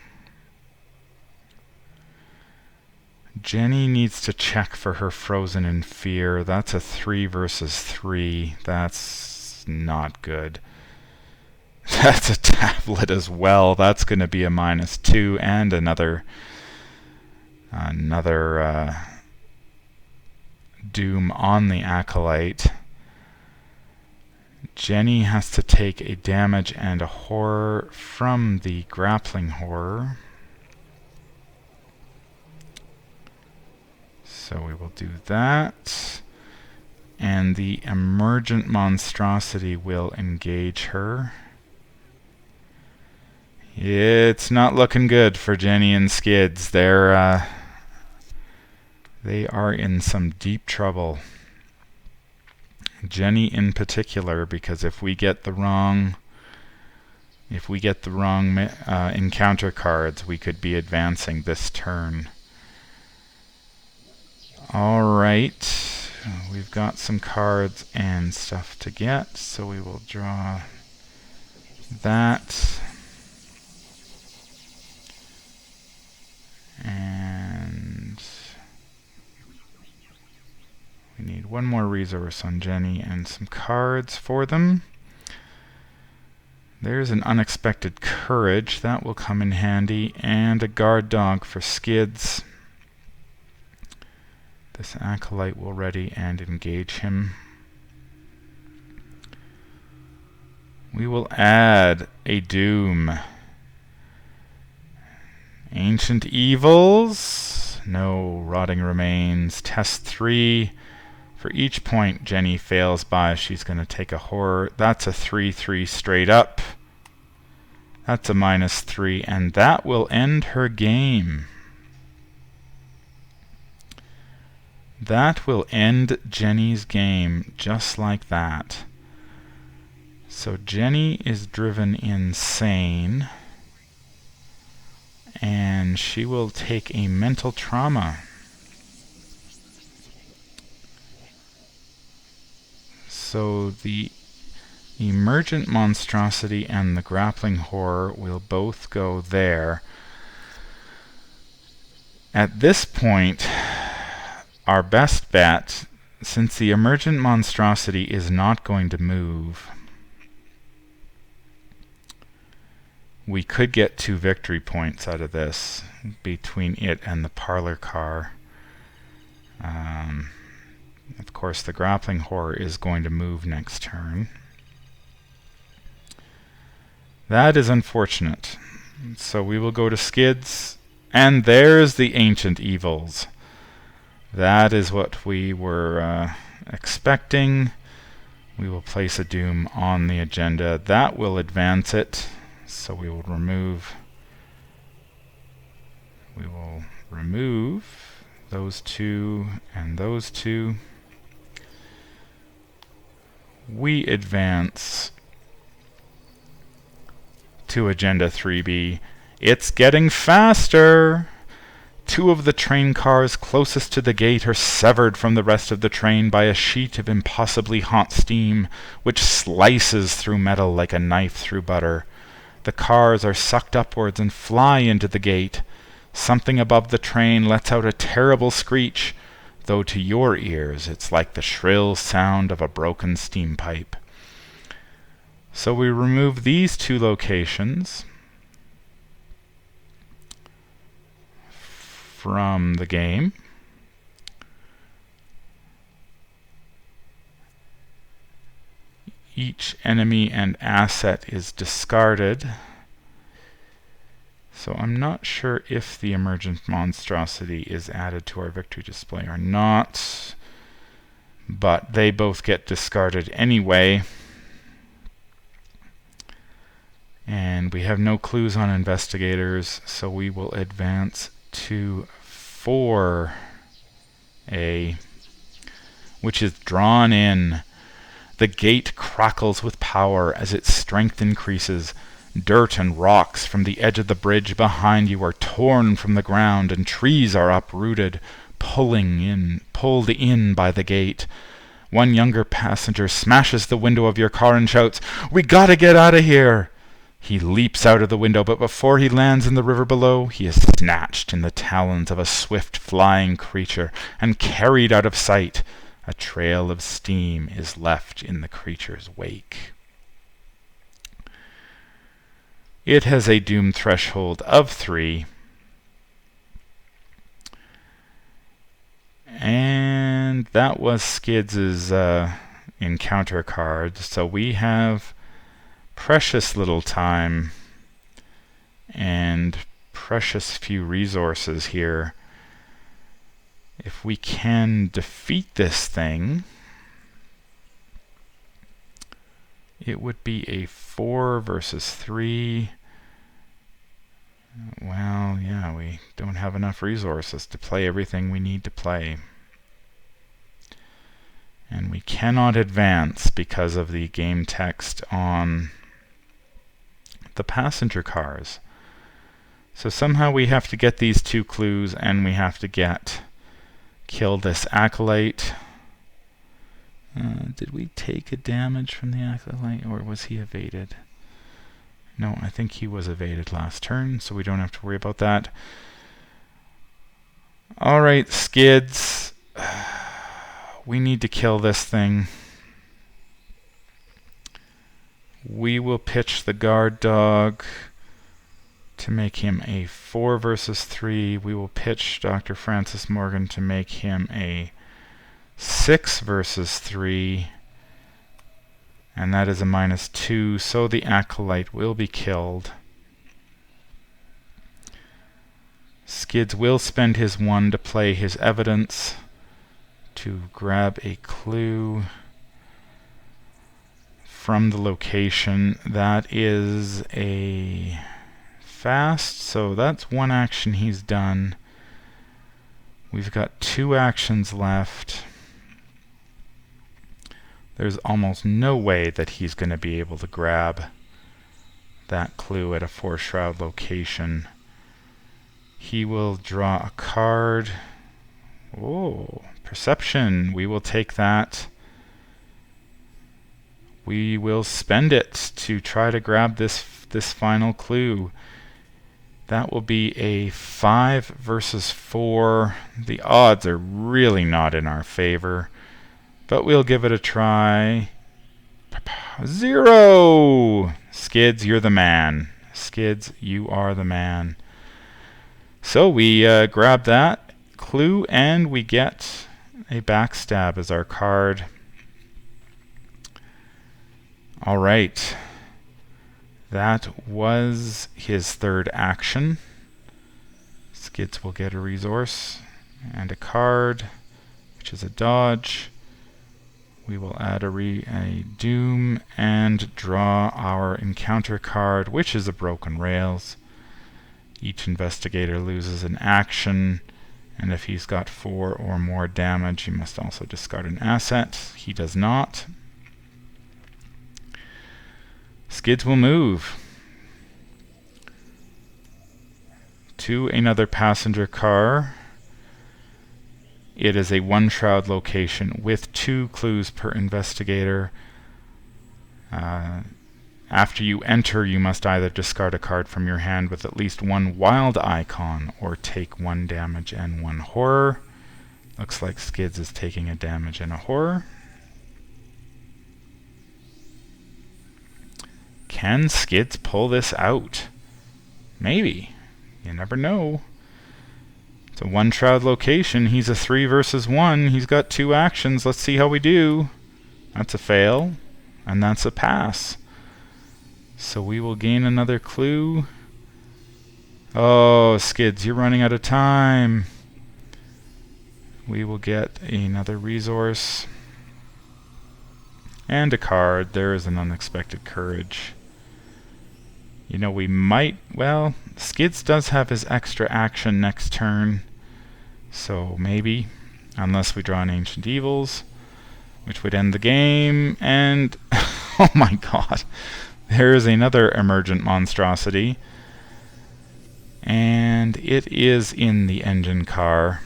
Jenny needs to check for her frozen in fear. That's a 3 versus 3. That's not good. That's a tablet as well. That's going to be a -2 and another doom on the acolyte. Jenny has to take a damage and a horror from the grappling horror. So we will do that. And the emergent monstrosity will engage her. It's not looking good for Jenny and Skids. They are in some deep trouble. Jenny in particular, because if we get the wrong encounter cards, we could be advancing this turn. Alright, we've got some cards and stuff to get, so we will draw that. And we need one more resource on Jenny and some cards for them. There's an unexpected courage. That will come in handy. And a guard dog for Skids. This acolyte will ready and engage him. We will add a doom. Ancient Evils. No rotting remains. Test 3. For each point Jenny fails by, she's going to take a horror. That's a 3/3 straight up. That's a -3, and that will end her game. That will end Jenny's game just like that. So Jenny is driven insane, and she will take a mental trauma. So the emergent monstrosity and the grappling horror will both go there. At this point, our best bet, since the emergent monstrosity is not going to move, we could get 2 victory points out of this between it and the parlor car. Of course, the grappling horror is going to move next turn. That is unfortunate. So we will go to Skids, and there's the Ancient Evils. That is what we were expecting. We will place a doom on the agenda. That will advance it. So we will remove those 2 and those 2. We advance to Agenda 3B. It's getting faster! 2 of the train cars closest to the gate are severed from the rest of the train by a sheet of impossibly hot steam, which slices through metal like a knife through butter. The cars are sucked upwards and fly into the gate. Something above the train lets out a terrible screech, though to your ears it's like the shrill sound of a broken steam pipe. So we remove these 2 locations from the game. Each enemy and asset is discarded. So I'm not sure if the emergent monstrosity is added to our victory display or not, but they both get discarded anyway. And we have no clues on investigators, so we will advance to 4A. which is drawn in. The gate crackles with power as its strength increases. Dirt and rocks from the edge of the bridge behind you are torn from the ground, and trees are uprooted, pulled in by the gate. One younger passenger smashes the window of your car and shouts, "We gotta get out of here!" He leaps out of the window, but before he lands in the river below, he is snatched in the talons of a swift flying creature and carried out of sight. A trail of steam is left in the creature's wake. It has a doom threshold of 3. And that was Skids' encounter card. So we have precious little time and precious few resources here. If we can defeat this thing, it would be a 4 versus 3. Well, yeah, we don't have enough resources to play everything we need to play. And we cannot advance because of the game text on the passenger cars. So somehow we have to get these 2 clues, and we have to kill this acolyte. Did we take a damage from the acolyte, or was he evaded? No, I think he was evaded last turn, so we don't have to worry about that. Alright, Skids. We need to kill this thing. We will pitch the guard dog to make him a 4 versus 3. We will pitch Dr. Francis Morgan to make him a 6 versus 3. And that is a -2, so the acolyte will be killed. Skids will spend his 1 to play his evidence to grab a clue from the location. That is a fast, so that's 1 action he's done. We've got 2 actions left. There's almost no way that he's going to be able to grab that clue at a 4-shroud location. He will draw a card. Oh, perception. We will take that. We will spend it to try to grab this final clue. That will be a 5 versus 4. The odds are really not in our favor, but we'll give it a try. 0! Skids, you're the man. Skids, you are the man. So we grab that clue, and we get a backstab as our card. Alright. That was his 3rd action. Skids will get a resource and a card, which is a dodge. We will add a doom and draw our encounter card, which is a broken rails. Each investigator loses an action, and if he's got 4 or more damage, he must also discard an asset. He does not. Skids will move to another passenger car. It is a 1-shroud location with 2 clues per investigator. After you enter, you must either discard a card from your hand with at least 1 wild icon or take 1 damage and 1 horror. Looks like Skids is taking a damage and a horror. Can Skids pull this out? Maybe. You never know. It's a 1-shroud location. He's a 3 versus 1. He's got 2 actions. Let's see how we do. That's a fail. And that's a pass. So we will gain another clue. Oh, Skids, you're running out of time. We will get another resource. And a card. There is an unexpected courage. You know, we might... Well, Skids does have his extra action next turn. So maybe. Unless we draw an Ancient Evils. which would end the game, and oh my god, there is another emergent monstrosity, and it is in the engine car.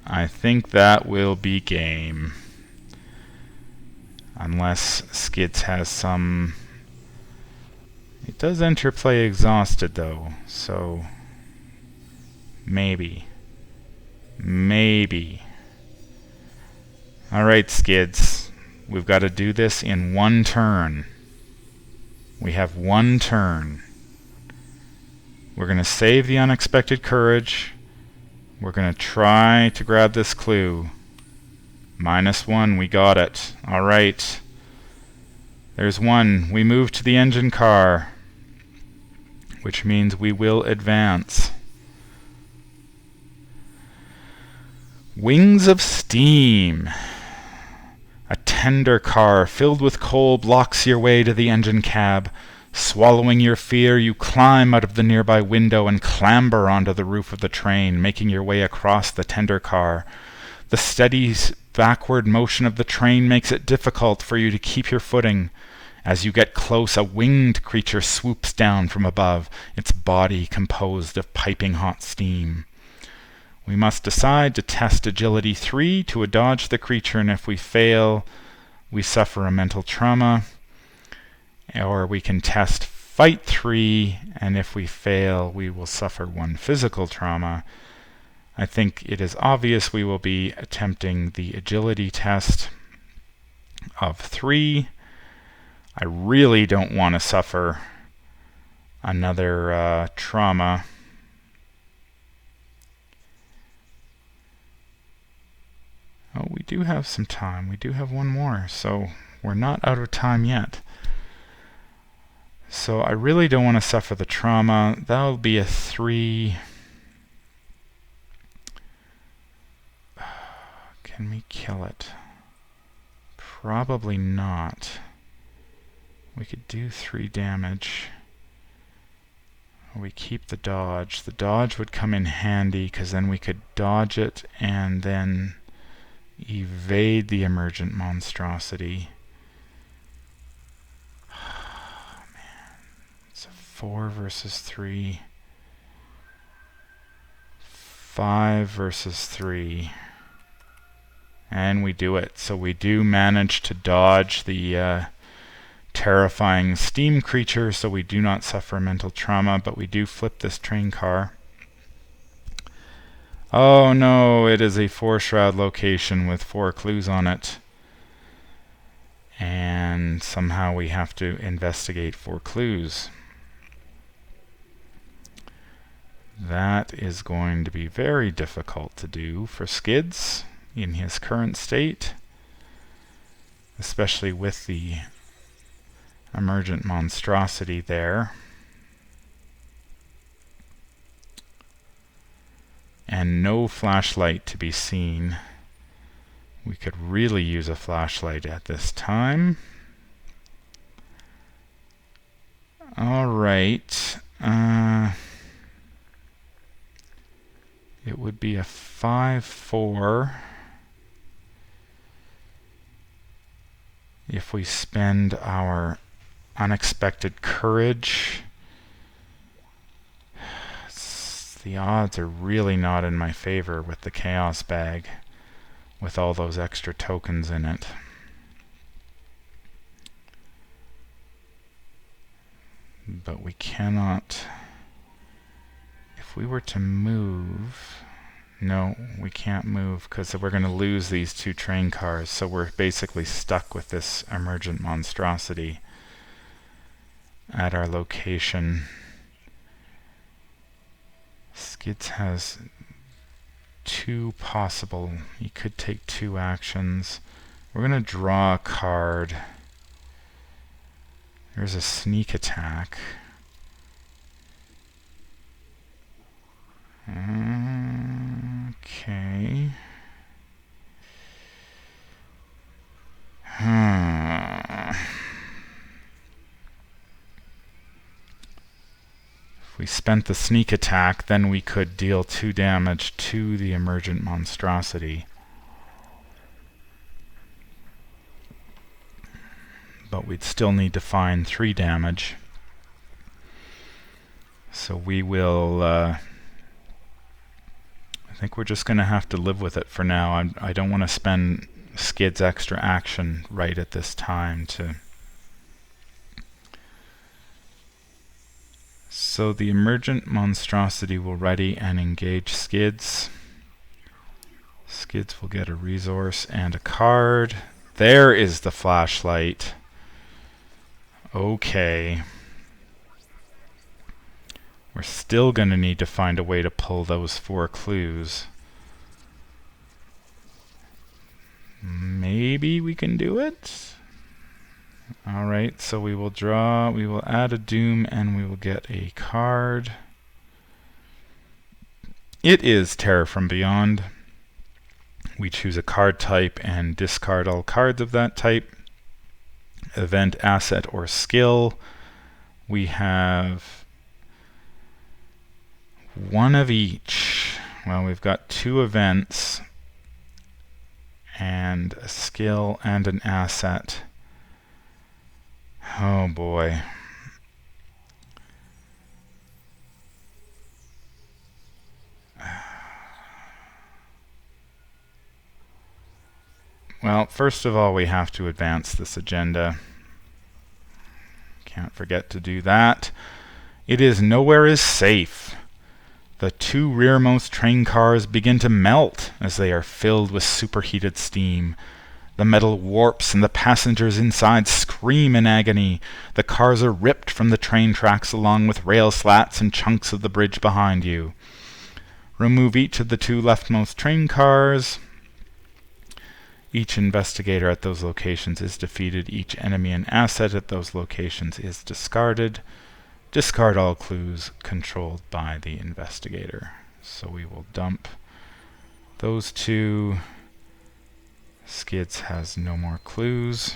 I think that will be game. Unless Skids has some... It does enter play exhausted though, so maybe. Maybe. Alright, Skids. We've got to do this in one turn. We have one turn. We're going to save the unexpected courage. We're going to try to grab this clue. -1, we got it. Alright. There's one. We move to the engine car, which means we will advance. Wings of steam. A tender car filled with coal blocks your way to the engine cab. Swallowing your fear, you climb out of the nearby window and clamber onto the roof of the train, making your way across the tender car. The steady backward motion of the train makes it difficult for you to keep your footing. As you get close, a winged creature swoops down from above, its body composed of piping hot steam. We must decide to test Agility 3 to dodge the creature, and if we fail, we suffer a mental trauma. Or we can test Fight 3, and if we fail, we will suffer 1 physical trauma. I think it is obvious we will be attempting the agility test of 3. I really don't want to suffer another trauma. Oh, we do have some time. We do have one more, so we're not out of time yet. So I really don't want to suffer the trauma. That'll be a 3. Can we kill it? Probably not. We could do 3 damage. We keep the dodge. The dodge would come in handy because then we could dodge it and then evade the emergent monstrosity. 4 versus 3. 5 versus 3. And we do it. So we do manage to dodge the terrifying steam creature, so we do not suffer mental trauma, but we do flip this train car. Oh no, it is a 4-shroud location with 4 clues on it. And somehow we have to investigate 4 clues. That is going to be very difficult to do for Skids in his current state, especially with the emergent monstrosity there. And no flashlight to be seen. We could really use a flashlight at this time. Alright. It would be a 5-4 if we spend our unexpected courage. The odds are really not in my favor with the chaos bag, with all those extra tokens in it. But we cannot... If we were to move... No, we can't move because we're going to lose these 2 train cars, so we're basically stuck with this emergent monstrosity at our location. Skids has 2 possible... He could take 2 actions. We're going to draw a card. There's a sneak attack. Okay. If we spent the sneak attack, then we could deal 2 damage to the emergent monstrosity. but we'd still need to find 3 damage. So we will... I think we're just going to have to live with it for now. I don't want to spend Skids' extra action right at this time to... So the emergent monstrosity will ready and engage Skids. Skids will get a resource and a card. There is the flashlight. Okay. We're still going to need to find a way to pull those 4 clues. Maybe we can do it? Alright, so we will add a doom and we will get a card. It is Terror from Beyond. We choose a card type and discard all cards of that type. Event, asset, or skill. We have 1 of each. Well, we've got 2 events and a skill and an asset. Oh boy. Well, first of all, we have to advance this agenda. Can't forget to do that. It is nowhere is safe. The 2 rearmost train cars begin to melt as they are filled with superheated steam. The metal warps and the passengers inside scream in agony. The cars are ripped from the train tracks along with rail slats and chunks of the bridge behind you. Remove each of the 2 leftmost train cars. Each investigator at those locations is defeated. Each enemy and asset at those locations is discarded. Discard all clues controlled by the investigator. So we will dump those 2. Skids has no more clues.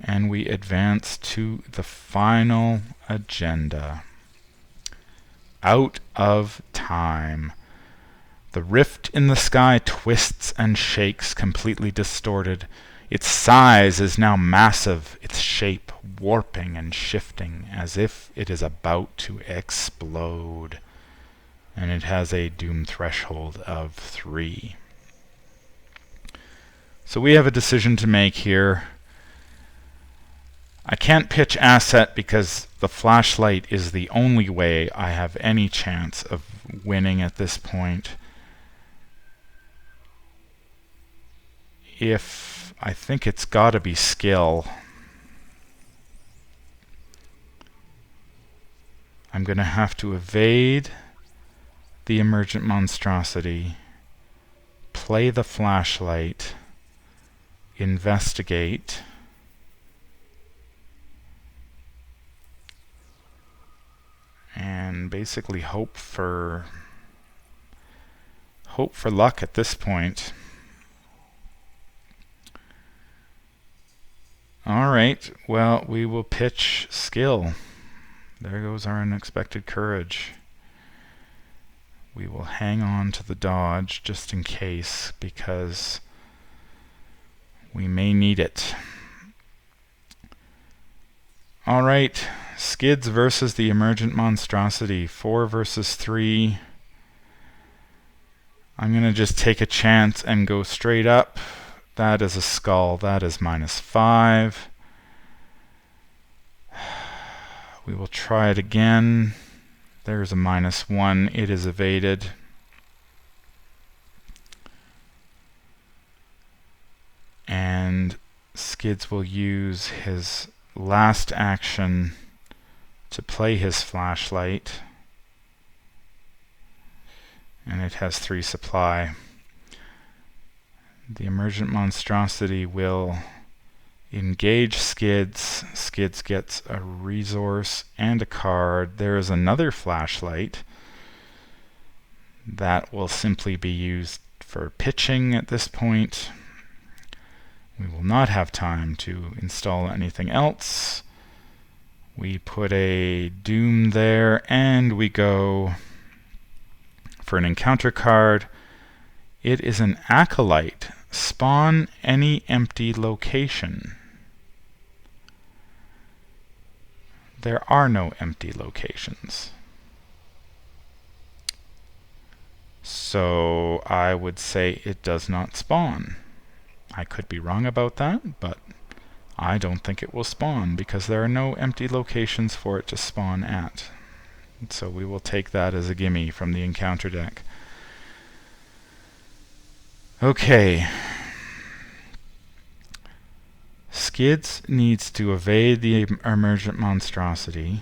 And we advance to the final agenda. Out of time. The rift in the sky twists and shakes, completely distorted. Its size is now massive, its shape warping and shifting as if it is about to explode. And it has a doom threshold of 3. So we have a decision to make here. I can't pitch asset because the flashlight is the only way I have any chance of winning at this point. I think it's gotta be skill. I'm gonna have to evade the emergent monstrosity, play the flashlight, investigate, and basically hope for luck at this point. Alright, well, we will pitch skill. There goes our unexpected courage. We will hang on to the dodge just in case, because we may need it. Alright, Skids versus the emergent monstrosity. 4 versus 3. I'm going to just take a chance and go straight up. That is a skull. That is -5. We will try it again. There's a -1. It is evaded. And Skids will use his last action to play his flashlight. And it has 3 supply. The emergent monstrosity will engage Skids. Skids gets a resource and a card. There is another flashlight that will simply be used for pitching at this point. We will not have time to install anything else. We put a doom there and we go for an encounter card. It is an acolyte. spawn any empty location. There are no empty locations. So I would say it does not spawn. I could be wrong about that, but I don't think it will spawn because there are no empty locations for it to spawn at. So we will take that as a gimme from the encounter deck. Okay. Skids needs to evade the emergent monstrosity.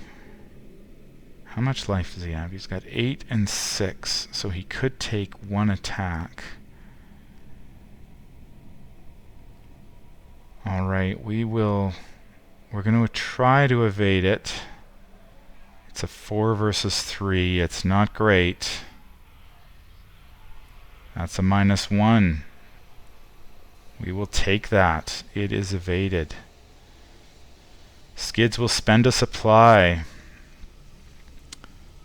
How much life does he have? He's got 8 and 6, so he could take 1 attack. Alright, we're going to try to evade it. It's a 4 versus 3. It's not great. That's a -1. We will take that. It is evaded. Skids will spend a supply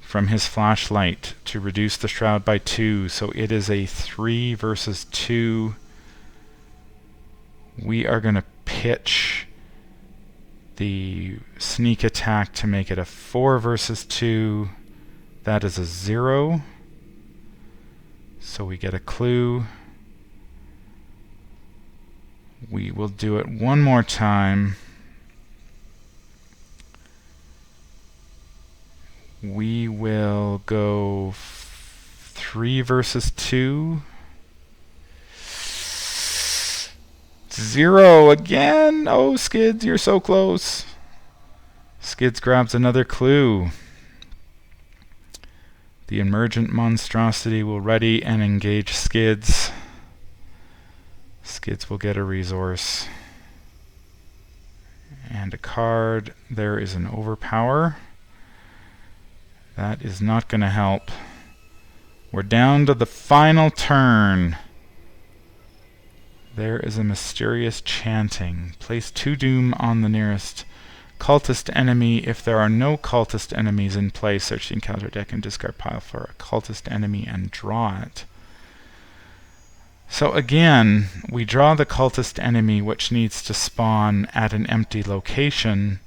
from his flashlight to reduce the shroud by 2, so it is a 3 versus 2. We are going to pitch the sneak attack to make it a 4 versus 2. That is a 0. So we get a clue. We will do it one more time. We will go 3 versus 2. 0 again! Oh, Skids, you're so close. Skids grabs another clue. The emergent monstrosity will ready and engage Skids. Skids will get a resource. And a card. There is an overpower. That is not going to help. We're down to the final turn. There is a mysterious chanting. Place 2 doom on the nearest cultist enemy. If there are no cultist enemies in play, search the encounter deck and discard pile for a cultist enemy and draw it. So again, we draw the cultist enemy, which needs to spawn at an empty location,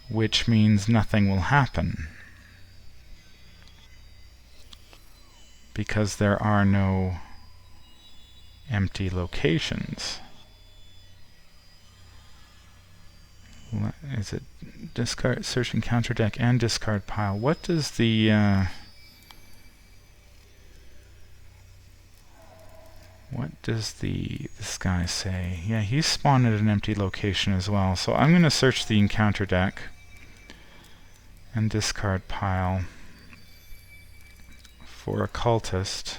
which means nothing will happen because there are no empty locations. Is it discard, search encounter deck and discard pile? What does the this guy say? Yeah, he's spawned at an empty location as well. So I'm going to search the encounter deck and discard pile for a cultist,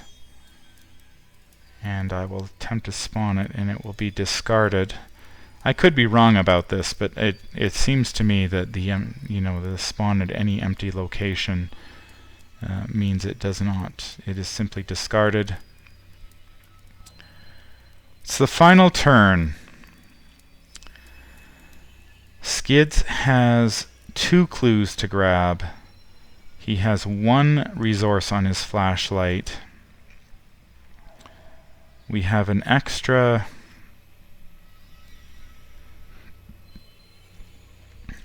and I will attempt to spawn it, and it will be discarded. I could be wrong about this, but it seems to me that the spawn at any empty location means it does not. It is simply discarded. It's the final turn. Skids has 2 clues to grab. He has 1 resource on his flashlight. We have an extra.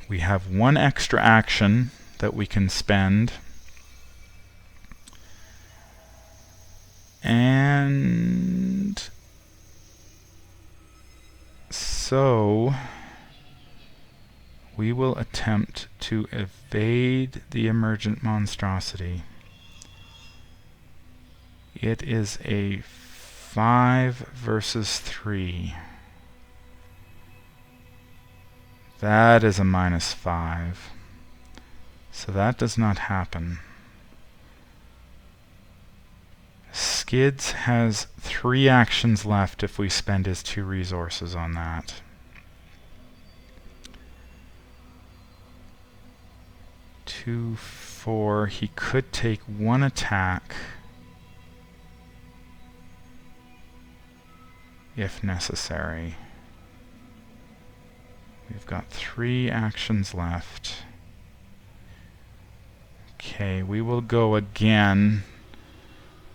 We have 1 extra action that we can spend. And so we will attempt to evade the emergent monstrosity. It is a 5 versus 3. That is a -5. So that does not happen. Skids has 3 actions left if we spend his 2 resources on that. Two, 4. He could take 1 attack if necessary. We've got 3 actions left. Okay, we will go again.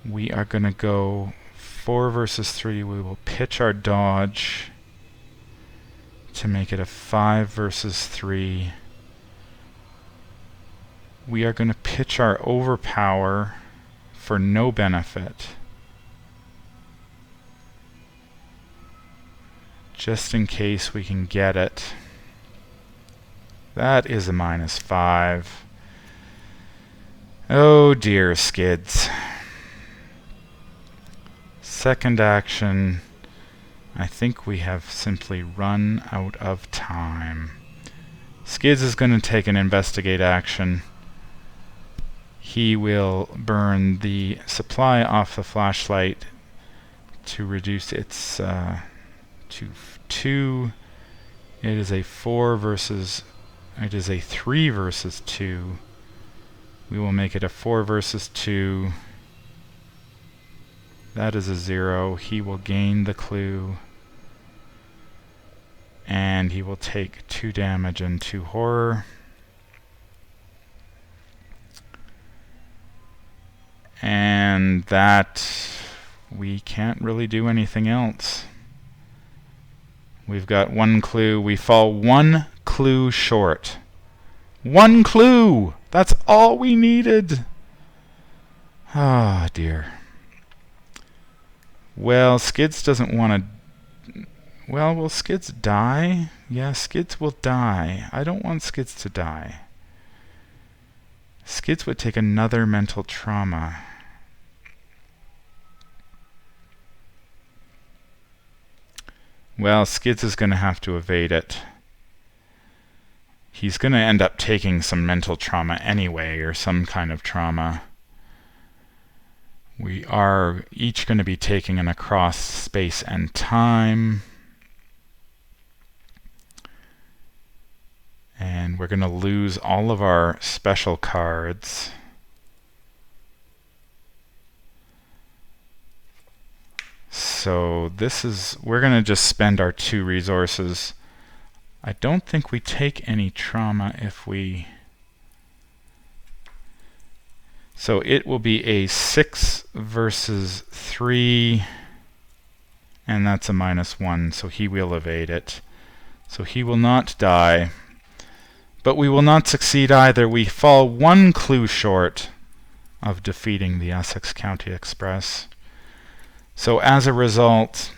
We are going to go 4 versus 3. We will pitch our dodge to make it a 5 versus 3. We are going to pitch our overpower for no benefit, just in case we can get it. That is a -5. Oh dear, Skids. Second action. I think we have simply run out of time. Skids is going to take an investigate action. He will burn the supply off the flashlight to reduce its to 2. It is a 3 versus 2. We will make it a 4 versus 2. That is a 0. He will gain the clue. And he will take 2 damage and 2 horror. And that, we can't really do anything else. We've got 1 clue. We fall 1 clue short. 1 clue! That's all we needed! Ah, dear. Well, Skids doesn't want to... Well, will Skids die? Yeah, Skids will die. I don't want Skids to die. Skids would take another mental trauma. Well, Skids is going to have to evade it. He's going to end up taking some mental trauma anyway, or some kind of trauma. We are each going to be taking an across space and time. And we're going to lose all of our special cards. So this is, we're going to just spend our 2 resources. I don't think we take any trauma if we... So it will be a 6 versus 3, and that's a -1, so he will evade it. So he will not die. But we will not succeed either. We fall 1 clue short of defeating the Essex County Express. So as a result,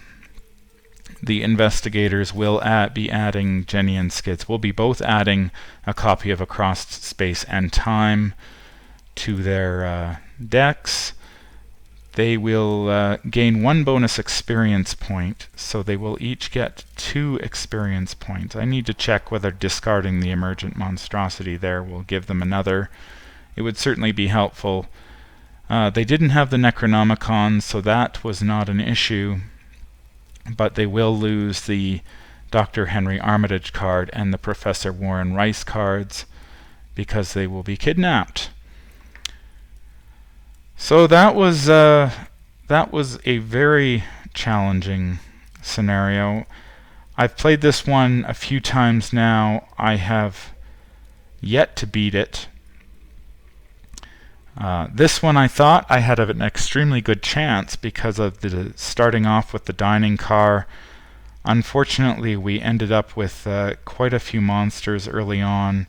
the investigators will be adding Jenny and Skids. We'll be both adding a copy of Across Space and Time to their decks. They will gain 1 bonus experience point, so they will each get 2 experience points. I need to check whether discarding the Emergent Monstrosity there will give them another. It would certainly be helpful. They didn't have the Necronomicon, so that was not an issue, but they will lose the Dr. Henry Armitage card and the Professor Warren Rice cards because they will be kidnapped. So that was a very challenging scenario. I've played this one a few times now. I have yet to beat it. This one I thought I had an extremely good chance because of the starting off with the dining car. Unfortunately, we ended up with quite a few monsters early on,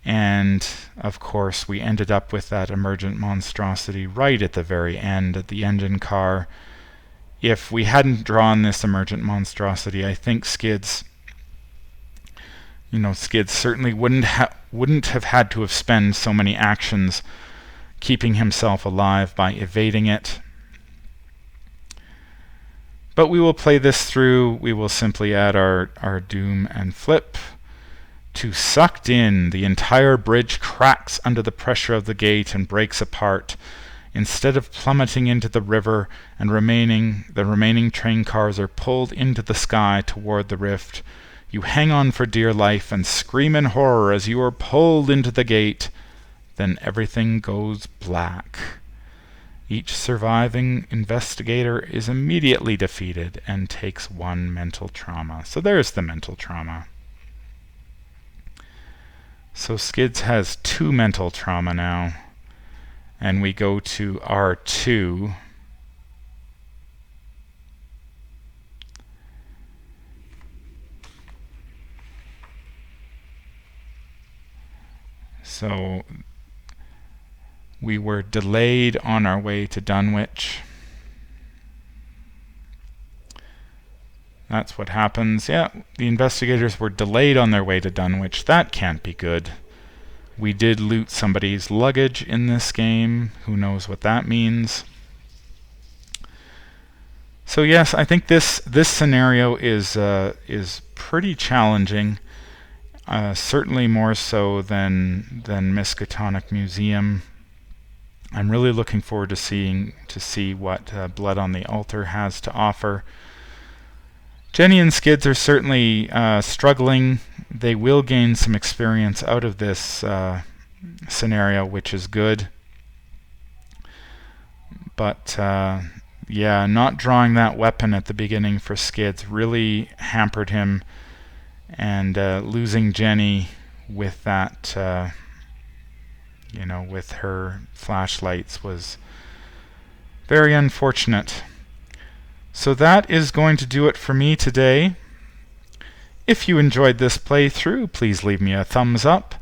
and of course we ended up with that Emergent Monstrosity right at the very end at the engine car. If we hadn't drawn this Emergent Monstrosity, I think Skids certainly wouldn't have had to have spent so many actions keeping himself alive by evading it. But we will play this through. We will simply add our doom and flip. To Sucked In, the entire bridge cracks under the pressure of the gate and breaks apart. Instead of plummeting into the river and the remaining train cars are pulled into the sky toward the rift. You hang on for dear life and scream in horror as you are pulled into the gate. Then everything goes black. Each surviving investigator is immediately defeated and takes 1 mental trauma. So there's the mental trauma. So Skids has 2 mental trauma now. And we go to R2. So we were delayed on our way to Dunwich. That's what happens. Yeah, the investigators were delayed on their way to Dunwich. That can't be good. We did loot somebody's luggage in this game. Who knows what that means? So yes, I think this scenario is pretty challenging. Certainly more so than Miskatonic Museum. I'm really looking forward to see what Blood on the Altar has to offer. Jenny and Skids are certainly struggling. They will gain some experience out of this scenario, which is good. But yeah, not drawing that weapon at the beginning for Skids really hampered him, and losing Jenny with that, with her flashlights was very unfortunate. So that is going to do it for me today. If you enjoyed this playthrough, please leave me a thumbs up.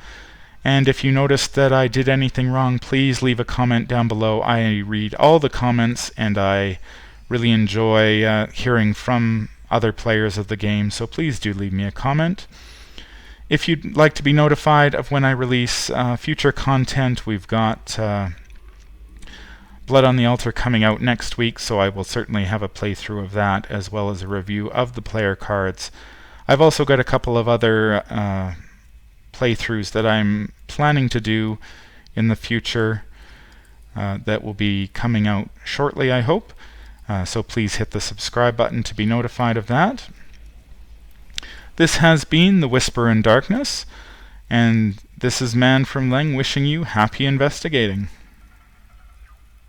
And if you noticed that I did anything wrong, please leave a comment down below. I read all the comments, and I really enjoy hearing from other players of the game, so please do leave me a comment. If you'd like to be notified of when I release future content, we've got Blood on the Altar coming out next week, so I will certainly have a playthrough of that, as well as a review of the player cards. I've also got a couple of other playthroughs that I'm planning to do in the future that will be coming out shortly, I hope. So please hit the subscribe button to be notified of that. This has been The Whisper in Darkness, and this is Man from Leng wishing you happy investigating.